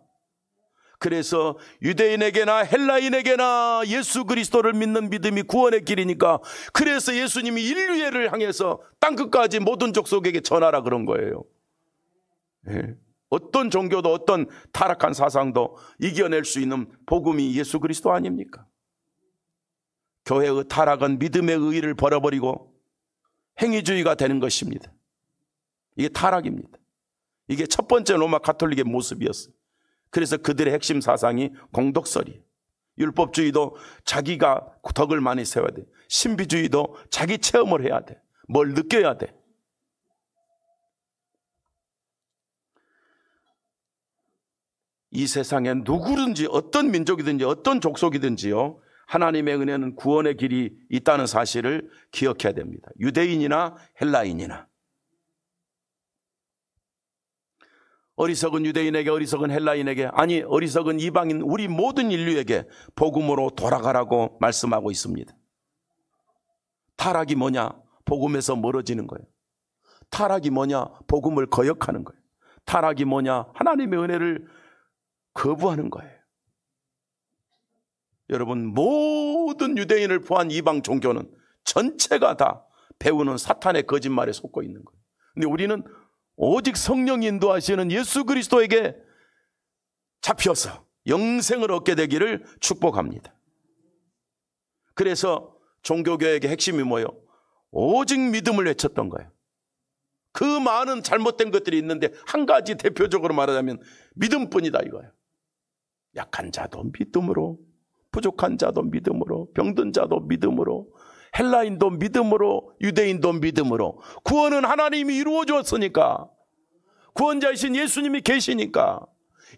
그래서 유대인에게나 헬라인에게나 예수 그리스도를 믿는 믿음이 구원의 길이니까 그래서 예수님이 인류애를 향해서 땅끝까지 모든 족속에게 전하라 그런 거예요. 네. 어떤 종교도 어떤 타락한 사상도 이겨낼 수 있는 복음이 예수 그리스도 아닙니까? 교회의 타락은 믿음의 의의를 버려버리고 행위주의가 되는 것입니다. 이게 타락입니다. 이게 첫 번째 로마 가톨릭의 모습이었어요. 그래서 그들의 핵심 사상이 공덕설이에요. 율법주의도 자기가 덕을 많이 세워야 돼. 신비주의도 자기 체험을 해야 돼. 뭘 느껴야 돼. 이 세상에 누구든지 어떤 민족이든지 어떤 족속이든지요, 하나님의 은혜는 구원의 길이 있다는 사실을 기억해야 됩니다. 유대인이나 헬라인이나. 어리석은 유대인에게, 어리석은 헬라인에게, 아니 어리석은 이방인, 우리 모든 인류에게 복음으로 돌아가라고 말씀하고 있습니다. 타락이 뭐냐? 복음에서 멀어지는 거예요. 타락이 뭐냐? 복음을 거역하는 거예요. 타락이 뭐냐? 하나님의 은혜를 거부하는 거예요. 여러분, 모든 유대인을 포함한 이방 종교는 전체가 다 배우는 사탄의 거짓말에 속고 있는 거예요. 근데 우리는 오직 성령이 인도하시는 예수 그리스도에게 잡혀서 영생을 얻게 되기를 축복합니다. 그래서 종교개혁의 핵심이 뭐예요? 오직 믿음을 외쳤던 거예요. 그 많은 잘못된 것들이 있는데 한 가지 대표적으로 말하자면 믿음뿐이다 이거예요. 약한 자도 믿음으로, 부족한 자도 믿음으로, 병든 자도 믿음으로, 헬라인도 믿음으로, 유대인도 믿음으로. 구원은 하나님이 이루어 주었으니까, 구원자이신 예수님이 계시니까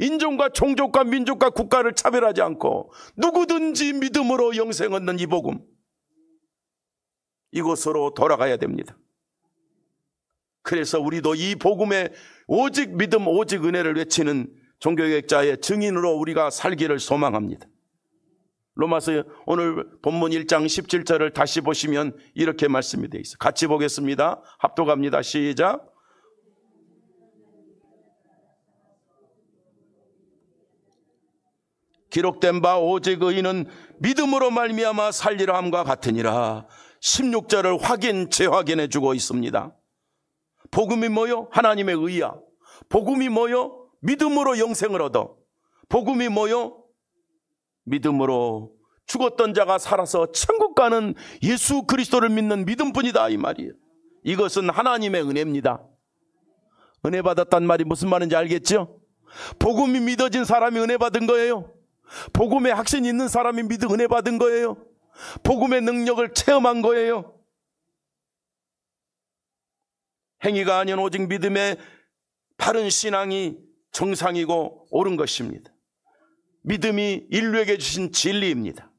인종과 종족과 민족과 국가를 차별하지 않고 누구든지 믿음으로 영생 얻는 이 복음, 이곳으로 돌아가야 됩니다. 그래서 우리도 이 복음에 오직 믿음, 오직 은혜를 외치는 종교개혁자의 증인으로 우리가 살기를 소망합니다. 로마서 오늘 본문 1장 17절을 다시 보시면 이렇게 말씀이 되어 있어요. 같이 보겠습니다. 합독합니다. 시작. 기록된 바 오직 의인은 믿음으로 말미암아 살리라 함과 같으니라. 16절을 재확인해 주고 있습니다. 복음이 뭐요? 하나님의 의야. 복음이 뭐요? 믿음으로 영생을 얻어. 복음이 뭐요? 믿음으로 죽었던 자가 살아서 천국 가는 예수 그리스도를 믿는 믿음뿐이다 이 말이에요. 이것은 하나님의 은혜입니다. 은혜 받았단 말이 무슨 말인지 알겠죠? 복음이 믿어진 사람이 은혜 받은 거예요. 복음의 확신이 있는 사람이 은혜 받은 거예요. 복음의 능력을 체험한 거예요. 행위가 아닌 오직 믿음의 바른 신앙이 정상이고 옳은 것입니다. 믿음이 인류에게 주신 진리입니다.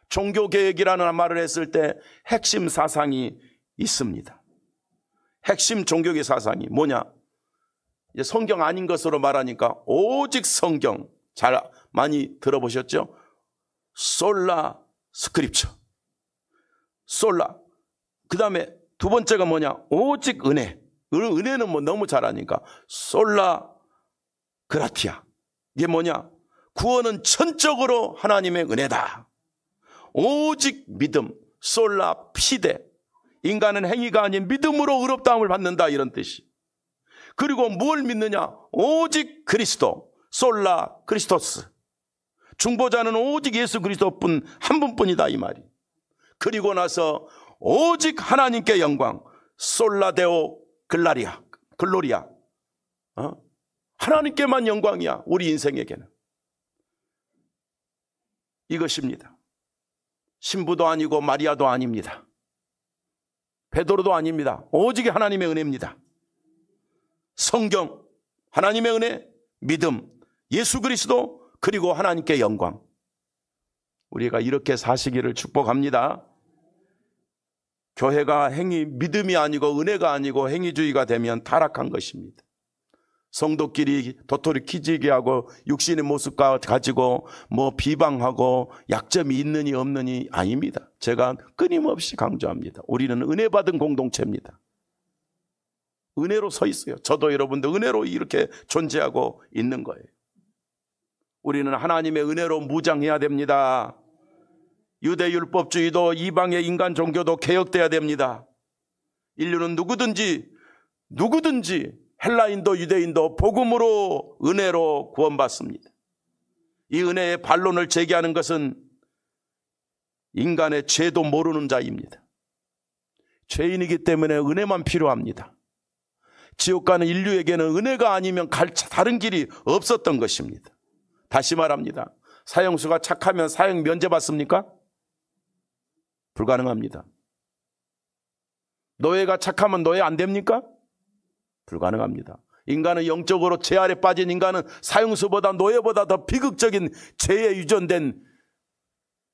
종교개혁이라는 말을 했을 때 핵심 사상이 있습니다. 핵심 종교개혁 사상이 뭐냐? 성경 아닌 것으로 말하니까 오직 성경, 잘 많이 들어보셨죠? 솔라 스크립처, 솔라. 그 다음에 두 번째가 뭐냐? 오직 은혜. 은혜는 뭐 너무 잘하니까 솔라 그라티아. 이게 뭐냐? 구원은 전적으로 하나님의 은혜다. 오직 믿음, 솔라 피데. 인간은 행위가 아닌 믿음으로 의롭다함을 받는다 이런 뜻이. 그리고 뭘 믿느냐? 오직 그리스도, 솔라 크리스토스. 중보자는 오직 예수 그리스도뿐 한 분뿐이다 이 말이. 그리고 나서 오직 하나님께 영광, 솔라데오 글로리아. 하나님께만 영광이야 우리 인생에게는. 이것입니다. 신부도 아니고 마리아도 아닙니다. 베드로도 아닙니다. 오직 하나님의 은혜입니다. 성경, 하나님의 은혜, 믿음, 예수 그리스도, 그리고 하나님께 영광. 우리가 이렇게 사시기를 축복합니다. 교회가 믿음이 아니고 은혜가 아니고 행위주의가 되면 타락한 것입니다. 성도끼리 도토리 키지게 하고 육신의 모습과 가지고 비방하고 약점이 있느니 없느니 아닙니다. 제가 끊임없이 강조합니다. 우리는 은혜 받은 공동체입니다. 은혜로 서 있어요. 저도 여러분도 은혜로 이렇게 존재하고 있는 거예요. 우리는 하나님의 은혜로 무장해야 됩니다. 유대율법주의도 이방의 인간 종교도 개혁돼야 됩니다. 인류는 누구든지 헬라인도 유대인도 복음으로 은혜로 구원받습니다. 이 은혜의 반론을 제기하는 것은 인간의 죄도 모르는 자입니다. 죄인이기 때문에 은혜만 필요합니다. 지옥 가는 인류에게는 은혜가 아니면 다른 길이 없었던 것입니다. 다시 말합니다. 사형수가 착하면 사형 면제받습니까? 불가능합니다. 노예가 착하면 노예 안 됩니까? 불가능합니다. 인간은 영적으로 죄 아래 빠진 인간은 사형수보다 노예보다 더 비극적인 죄에 유전된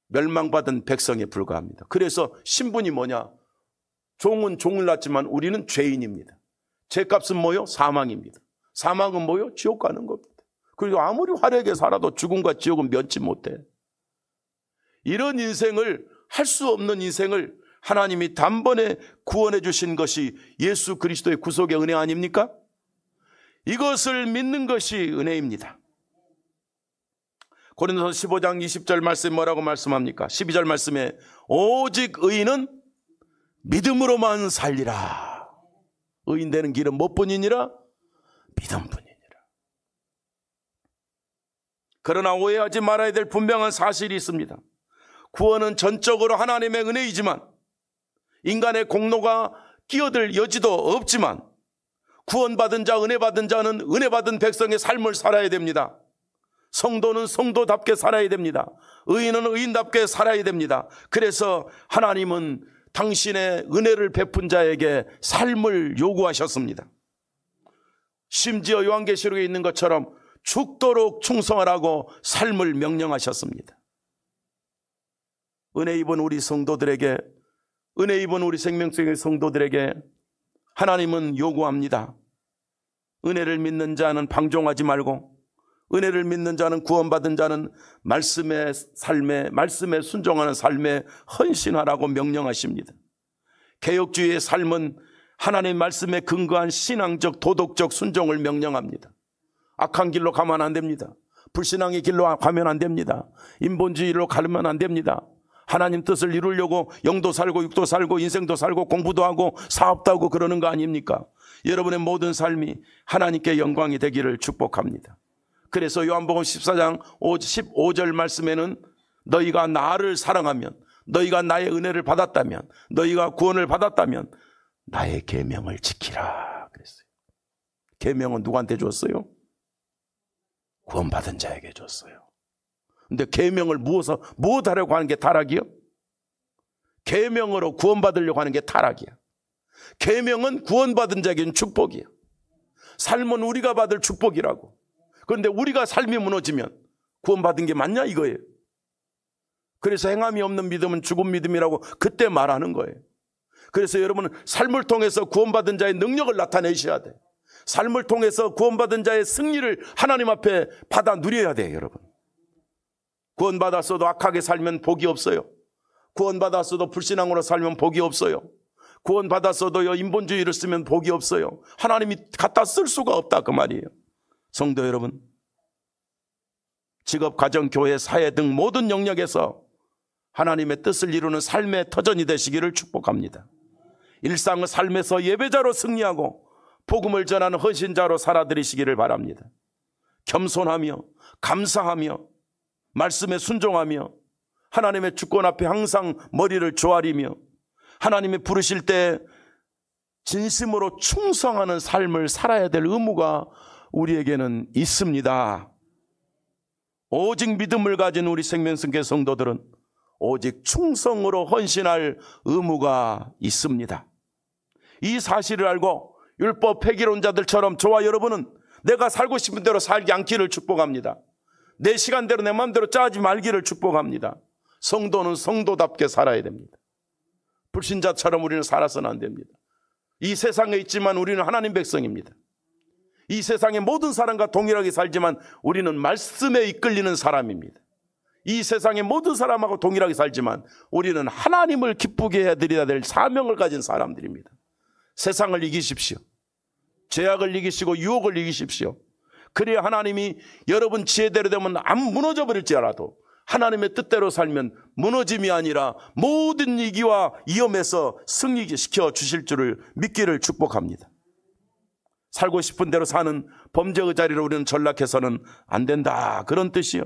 멸망받은 백성에 불과합니다. 그래서 신분이 뭐냐? 종은 종을 낳지만 우리는 죄인입니다. 죄값은 뭐요? 사망입니다. 사망은 뭐요? 지옥 가는 겁니다. 그리고 아무리 화려하게 살아도 죽음과 지옥은 면치 못해. 이런 인생을, 할 수 없는 인생을 하나님이 단번에 구원해 주신 것이 예수 그리스도의 구속의 은혜 아닙니까? 이것을 믿는 것이 은혜입니다. 고린도서 15장 20절 말씀 뭐라고 말씀합니까? 12절 말씀에 오직 의인은 믿음으로만 살리라. 의인 되는 길은 무엇뿐이니라? 믿음뿐이니라. 그러나 오해하지 말아야 될 분명한 사실이 있습니다. 구원은 전적으로 하나님의 은혜이지만 인간의 공로가 끼어들 여지도 없지만 구원받은 자, 은혜받은 자는 은혜받은 백성의 삶을 살아야 됩니다. 성도는 성도답게 살아야 됩니다. 의인은 의인답게 살아야 됩니다. 그래서 하나님은 당신의 은혜를 베푼 자에게 삶을 요구하셨습니다. 심지어 요한계시록에 있는 것처럼 죽도록 충성하라고 삶을 명령하셨습니다. 은혜 입은 우리 성도들에게, 은혜 입은 우리 생명성의 성도들에게 하나님은 요구합니다. 은혜를 믿는 자는 방종하지 말고, 은혜를 믿는 자는, 구원받은 자는 말씀의 삶에, 말씀에 순종하는 삶에 헌신하라고 명령하십니다. 개혁주의의 삶은 하나님의 말씀에 근거한 신앙적, 도덕적 순종을 명령합니다. 악한 길로 가면 안 됩니다. 불신앙의 길로 가면 안 됩니다. 인본주의로 가면 안 됩니다. 하나님 뜻을 이루려고 영도 살고 육도 살고 인생도 살고 공부도 하고 사업도 하고 그러는 거 아닙니까? 여러분의 모든 삶이 하나님께 영광이 되기를 축복합니다. 그래서 요한복음 14장 15절 말씀에는 너희가 나를 사랑하면, 너희가 나의 은혜를 받았다면, 너희가 구원을 받았다면 나의 계명을 지키라 그랬어요. 계명은 누구한테 줬어요? 구원받은 자에게 줬어요. 근데 계명을 무엇하려고 하는 게 타락이요? 계명으로 구원받으려고 하는 게 타락이야. 계명은 구원받은 자에게는 축복이야. 삶은 우리가 받을 축복이라고. 그런데 우리가 삶이 무너지면 구원받은 게 맞냐 이거예요. 그래서 행함이 없는 믿음은 죽은 믿음이라고 그때 말하는 거예요. 그래서 여러분은 삶을 통해서 구원받은 자의 능력을 나타내셔야 돼. 삶을 통해서 구원받은 자의 승리를 하나님 앞에 받아 누려야 돼요, 여러분. 구원받았어도 악하게 살면 복이 없어요. 구원받았어도 불신앙으로 살면 복이 없어요. 구원받았어도 인본주의를 쓰면 복이 없어요. 하나님이 갖다 쓸 수가 없다 그 말이에요. 성도 여러분, 직업, 가정, 교회, 사회 등 모든 영역에서 하나님의 뜻을 이루는 삶의 터전이 되시기를 축복합니다. 일상의 삶에서 예배자로 승리하고 복음을 전하는 헌신자로 살아드리시기를 바랍니다. 겸손하며 감사하며 말씀에 순종하며 하나님의 주권 앞에 항상 머리를 조아리며 하나님이 부르실 때 진심으로 충성하는 삶을 살아야 될 의무가 우리에게는 있습니다. 오직 믿음을 가진 우리 생명성교 성도들은 오직 충성으로 헌신할 의무가 있습니다. 이 사실을 알고 율법 폐기론자들처럼 저와 여러분은 내가 살고 싶은 대로 살지 않기를 축복합니다. 내 시간대로 내 마음대로 짜지 말기를 축복합니다. 성도는 성도답게 살아야 됩니다. 불신자처럼 우리는 살아서는 안 됩니다. 이 세상에 있지만 우리는 하나님 백성입니다. 이 세상의 모든 사람과 동일하게 살지만 우리는 말씀에 이끌리는 사람입니다. 이 세상의 모든 사람하고 동일하게 살지만 우리는 하나님을 기쁘게 해드려야 될 사명을 가진 사람들입니다. 세상을 이기십시오. 죄악을 이기시고 유혹을 이기십시오. 그래야 하나님이 여러분 지혜대로 되면 안 무너져 버릴지라도 하나님의 뜻대로 살면 무너짐이 아니라 모든 위기와 위험에서 승리시켜 주실 줄을 믿기를 축복합니다. 살고 싶은 대로 사는 범죄의 자리로 우리는 전락해서는 안 된다, 그런 뜻이요.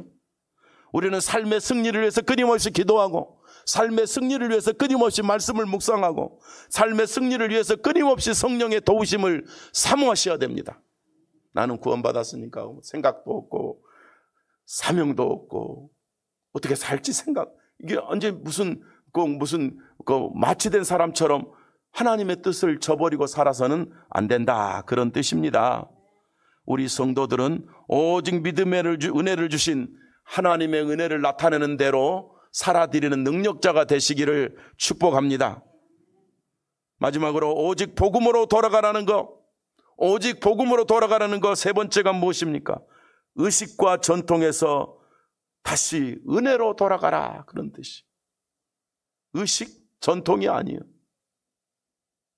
우리는 삶의 승리를 위해서 끊임없이 기도하고 삶의 승리를 위해서 끊임없이 말씀을 묵상하고 삶의 승리를 위해서 끊임없이 성령의 도우심을 사모하셔야 됩니다. 나는 구원받았으니까 생각도 없고 사명도 없고 어떻게 살지 생각, 이게 언제 무슨 마취된 사람처럼 하나님의 뜻을 저버리고 살아서는 안 된다, 그런 뜻입니다. 우리 성도들은 오직 믿음의 은혜를 주신 하나님의 은혜를 나타내는 대로 살아드리는 능력자가 되시기를 축복합니다. 마지막으로 오직 복음으로 돌아가라는 것, 오직 복음으로 돌아가라는 것 세 번째가 무엇입니까? 의식과 전통에서 다시 은혜로 돌아가라, 그런 뜻이. 의식, 전통이 아니에요.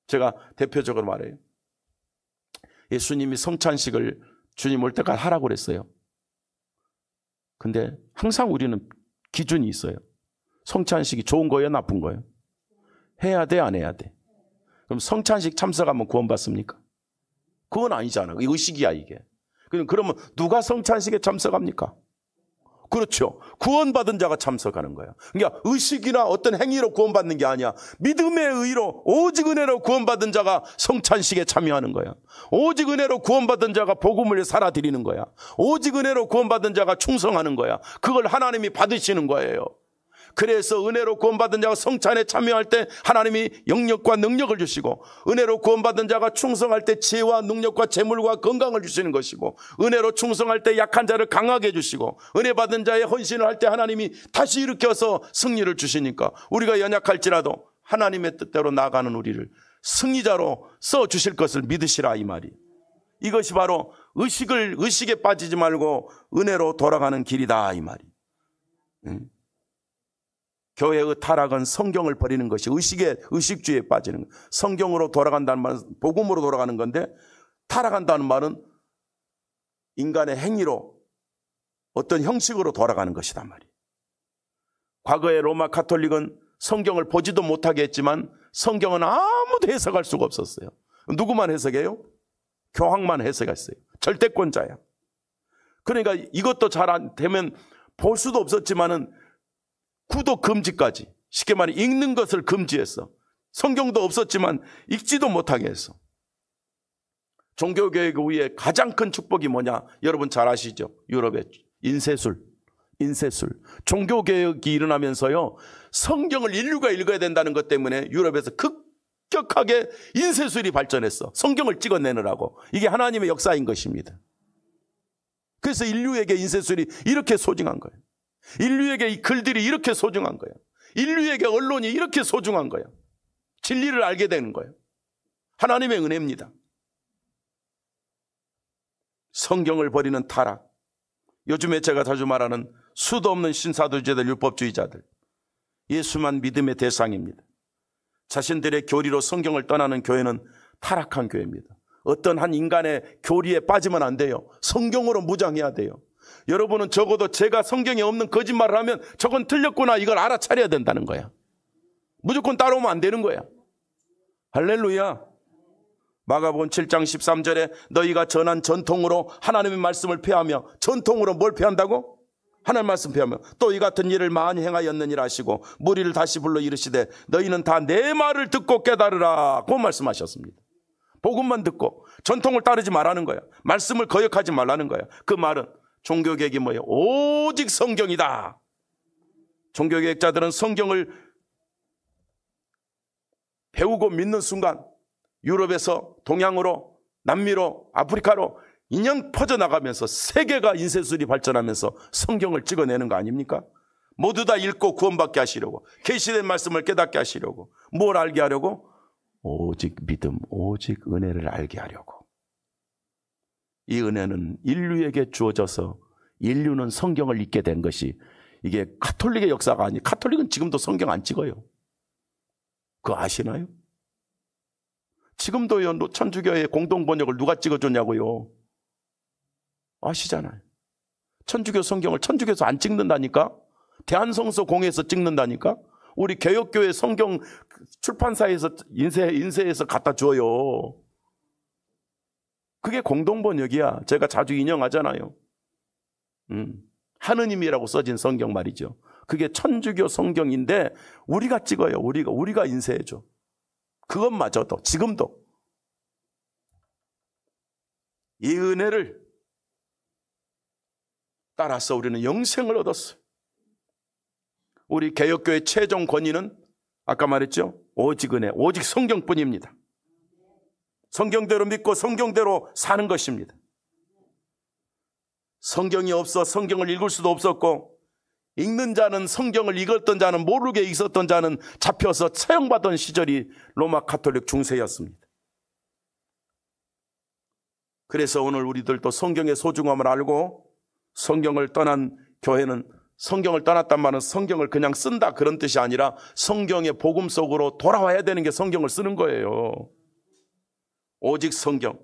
제가 대표적으로 말해요. 예수님이 성찬식을 주님 올 때까지 하라고 그랬어요. 근데 항상 우리는 기준이 있어요. 성찬식이 좋은 거예요, 나쁜 거예요? 해야 돼, 안 해야 돼? 그럼 성찬식 참석하면 구원받습니까? 그건 아니잖아. 의식이야 이게. 그러면 누가 성찬식에 참석합니까? 그렇죠. 구원받은 자가 참석하는 거야. 그러니까 의식이나 어떤 행위로 구원받는 게 아니야. 믿음의 의로 오직 은혜로 구원받은 자가 성찬식에 참여하는 거야. 오직 은혜로 구원받은 자가 복음을 살아드리는 거야. 오직 은혜로 구원받은 자가 충성하는 거야. 그걸 하나님이 받으시는 거예요. 그래서 은혜로 구원받은 자가 성찬에 참여할 때 하나님이 영역과 능력을 주시고, 은혜로 구원받은 자가 충성할 때 지혜와 능력과 재물과 건강을 주시는 것이고, 은혜로 충성할 때 약한 자를 강하게 해주시고, 은혜 받은 자의 헌신을 할 때 하나님이 다시 일으켜서 승리를 주시니까 우리가 연약할지라도 하나님의 뜻대로 나아가는 우리를 승리자로 써주실 것을 믿으시라 이 말이. 이것이 바로 의식에 빠지지 말고 은혜로 돌아가는 길이다 이 말이. 교회의 타락은 성경을 버리는 것이 의식주의에 빠지는 거예요. 성경으로 돌아간다는 말은 복음으로 돌아가는 건데, 타락한다는 말은 인간의 행위로 어떤 형식으로 돌아가는 것이단 말이에요. 과거의 로마 가톨릭은 성경을 보지도 못하게 했지만 성경은 아무도 해석할 수가 없었어요. 누구만 해석해요? 교황만 해석했어요. 절대권자야. 그러니까 이것도 잘 안 되면 볼 수도 없었지만은 구독 금지까지, 쉽게 말해 읽는 것을 금지했어. 성경도 없었지만 읽지도 못하게 했어. 종교개혁 후에 가장 큰 축복이 뭐냐? 여러분 잘 아시죠? 유럽의 인쇄술. 종교개혁이 일어나면서요, 성경을 인류가 읽어야 된다는 것 때문에 유럽에서 급격하게 인쇄술이 발전했어. 성경을 찍어내느라고. 이게 하나님의 역사인 것입니다. 그래서 인류에게 인쇄술이 이렇게 소중한 거예요. 인류에게 이 글들이 이렇게 소중한 거예요. 인류에게 언론이 이렇게 소중한 거예요. 진리를 알게 되는 거예요. 하나님의 은혜입니다. 성경을 버리는 타락. 요즘에 제가 자주 말하는 수도 없는 신사도주의자들, 율법주의자들. 예수만 믿음의 대상입니다. 자신들의 교리로 성경을 떠나는 교회는 타락한 교회입니다. 어떤 한 인간의 교리에 빠지면 안 돼요. 성경으로 무장해야 돼요. 여러분은 적어도 제가 성경에 없는 거짓말을 하면 저건 틀렸구나, 이걸 알아차려야 된다는 거야. 무조건 따라오면 안 되는 거야. 할렐루야. 마가복음 7장 13절에 너희가 전한 전통으로 하나님의 말씀을 폐하며, 전통으로 뭘 폐한다고? 하나님 말씀 폐하며 또 이 같은 일을 많이 행하였느니라 하시고 무리를 다시 불러 이르시되 너희는 다 내 말을 듣고 깨달으라 고 말씀하셨습니다. 복음만 듣고 전통을 따르지 말라는 거야. 말씀을 거역하지 말라는 거야. 그 말은 종교개혁이 뭐예요? 오직 성경이다. 종교개혁자들은 성경을 배우고 믿는 순간 유럽에서 동양으로, 남미로, 아프리카로 인연 퍼져나가면서 세계가 인쇄술이 발전하면서 성경을 찍어내는 거 아닙니까? 모두 다 읽고 구원받게 하시려고, 계시된 말씀을 깨닫게 하시려고. 뭘 알게 하려고? 오직 믿음, 오직 은혜를 알게 하려고. 이 은혜는 인류에게 주어져서 인류는 성경을 읽게 된 것이, 이게 가톨릭의 역사가 아니에요. 가톨릭은 지금도 성경 안 찍어요. 그거 아시나요? 지금도요, 천주교의 공동번역을 누가 찍어줬냐고요. 아시잖아요. 천주교 성경을 천주교에서 안 찍는다니까. 대한성서 공회에서 찍는다니까. 우리 개혁교회 성경 출판사에서 인쇄해서 갖다 줘요. 그게 공동번역이야. 제가 자주 인용하잖아요. 하느님이라고 써진 성경 말이죠. 그게 천주교 성경인데 우리가 찍어요. 우리가 인쇄해줘. 그것마저도 지금도 이 은혜를 따라서 우리는 영생을 얻었어요. 우리 개혁교회 최종 권위는 아까 말했죠. 오직 은혜, 오직 성경뿐입니다. 성경대로 믿고 성경대로 사는 것입니다. 성경이 없어 성경을 읽을 수도 없었고, 읽는 자는, 성경을 읽었던 자는, 모르게 있었던 자는 잡혀서 처형받던 시절이 로마 가톨릭 중세였습니다. 그래서 오늘 우리들도 성경의 소중함을 알고, 성경을 떠난 교회는, 성경을 떠났단 말은 성경을 그냥 쓴다 그런 뜻이 아니라 성경의 복음 속으로 돌아와야 되는 게 성경을 쓰는 거예요. 오직 성경.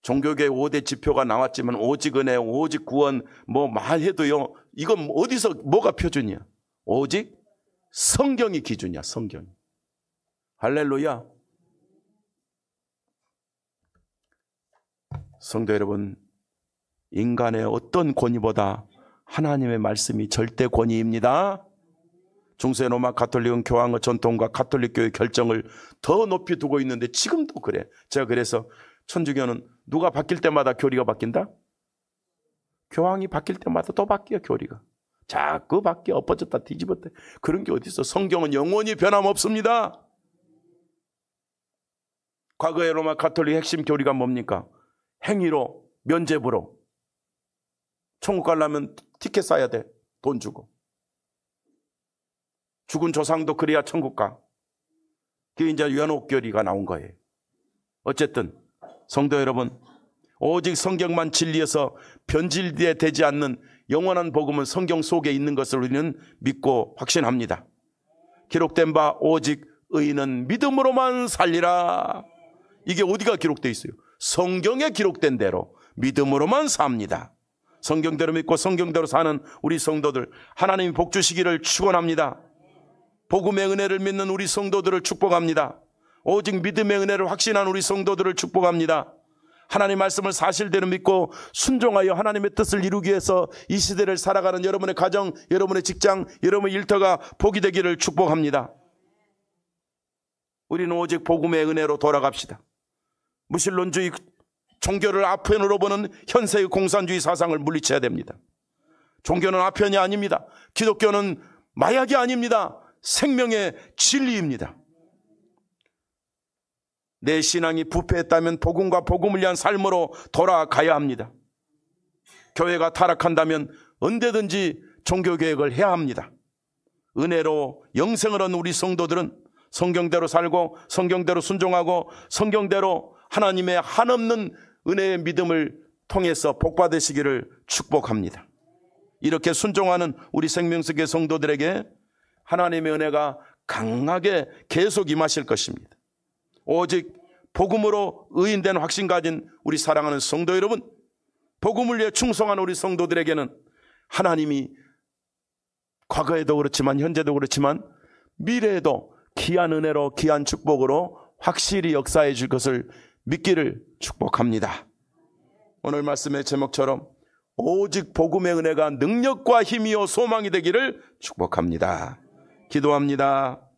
종교계의 5대 지표가 나왔지만 오직 은혜, 오직 구원 뭐 말해도요, 이건 어디서 뭐가 표준이야? 오직 성경이 기준이야. 성경이. 할렐루야. 성도 여러분, 인간의 어떤 권위보다 하나님의 말씀이 절대 권위입니다. 중세 로마 가톨릭은 교황의 전통과 가톨릭교의 결정을 더 높이 두고 있는데 지금도 그래. 제가 그래서 천주교는 누가 바뀔 때마다 교리가 바뀐다? 교황이 바뀔 때마다 또 바뀌어. 교리가 자꾸 바뀌어. 엎어졌다 뒤집었다. 그런 게 어디 있어. 성경은 영원히 변함없습니다. 과거의 로마 가톨릭 핵심 교리가 뭡니까? 행위로, 면죄부로. 천국 가려면 티켓 사야 돼. 돈 주고. 죽은 조상도 그래야 천국 가. 그게 이제 연옥교리가 나온 거예요. 어쨌든 성도 여러분, 오직 성경만 진리에서 변질되지 않는 영원한 복음은 성경 속에 있는 것을 우리는 믿고 확신합니다. 기록된 바 오직 의인은 믿음으로만 살리라. 이게 어디가 기록되어 있어요? 성경에 기록된 대로 믿음으로만 삽니다. 성경대로 믿고 성경대로 사는 우리 성도들, 하나님이 복 주시기를 축원합니다. 복음의 은혜를 믿는 우리 성도들을 축복합니다. 오직 믿음의 은혜를 확신한 우리 성도들을 축복합니다. 하나님 말씀을 사실대로 믿고 순종하여 하나님의 뜻을 이루기 위해서 이 시대를 살아가는 여러분의 가정, 여러분의 직장, 여러분의 일터가 복이 되기를 축복합니다. 우리는 오직 복음의 은혜로 돌아갑시다. 무신론주의 종교를 아편으로 보는 현세의 공산주의 사상을 물리쳐야 됩니다. 종교는 아편이 아닙니다. 기독교는 마약이 아닙니다. 생명의 진리입니다. 내 신앙이 부패했다면 복음과 복음을 위한 삶으로 돌아가야 합니다. 교회가 타락한다면 언제든지 종교개혁을 해야 합니다. 은혜로 영생을 얻는 우리 성도들은 성경대로 살고 성경대로 순종하고 성경대로 하나님의 한없는 은혜의 믿음을 통해서 복받으시기를 축복합니다. 이렇게 순종하는 우리 생명석의 성도들에게 하나님의 은혜가 강하게 계속 임하실 것입니다. 오직 복음으로 의인된 확신 가진 우리 사랑하는 성도 여러분, 복음을 위해 충성한 우리 성도들에게는 하나님이 과거에도 그렇지만 현재도 그렇지만 미래에도 귀한 은혜로 귀한 축복으로 확실히 역사해 줄 것을 믿기를 축복합니다. 오늘 말씀의 제목처럼 오직 복음의 은혜가 능력과 힘이요 소망이 되기를 축복합니다. 기도합니다.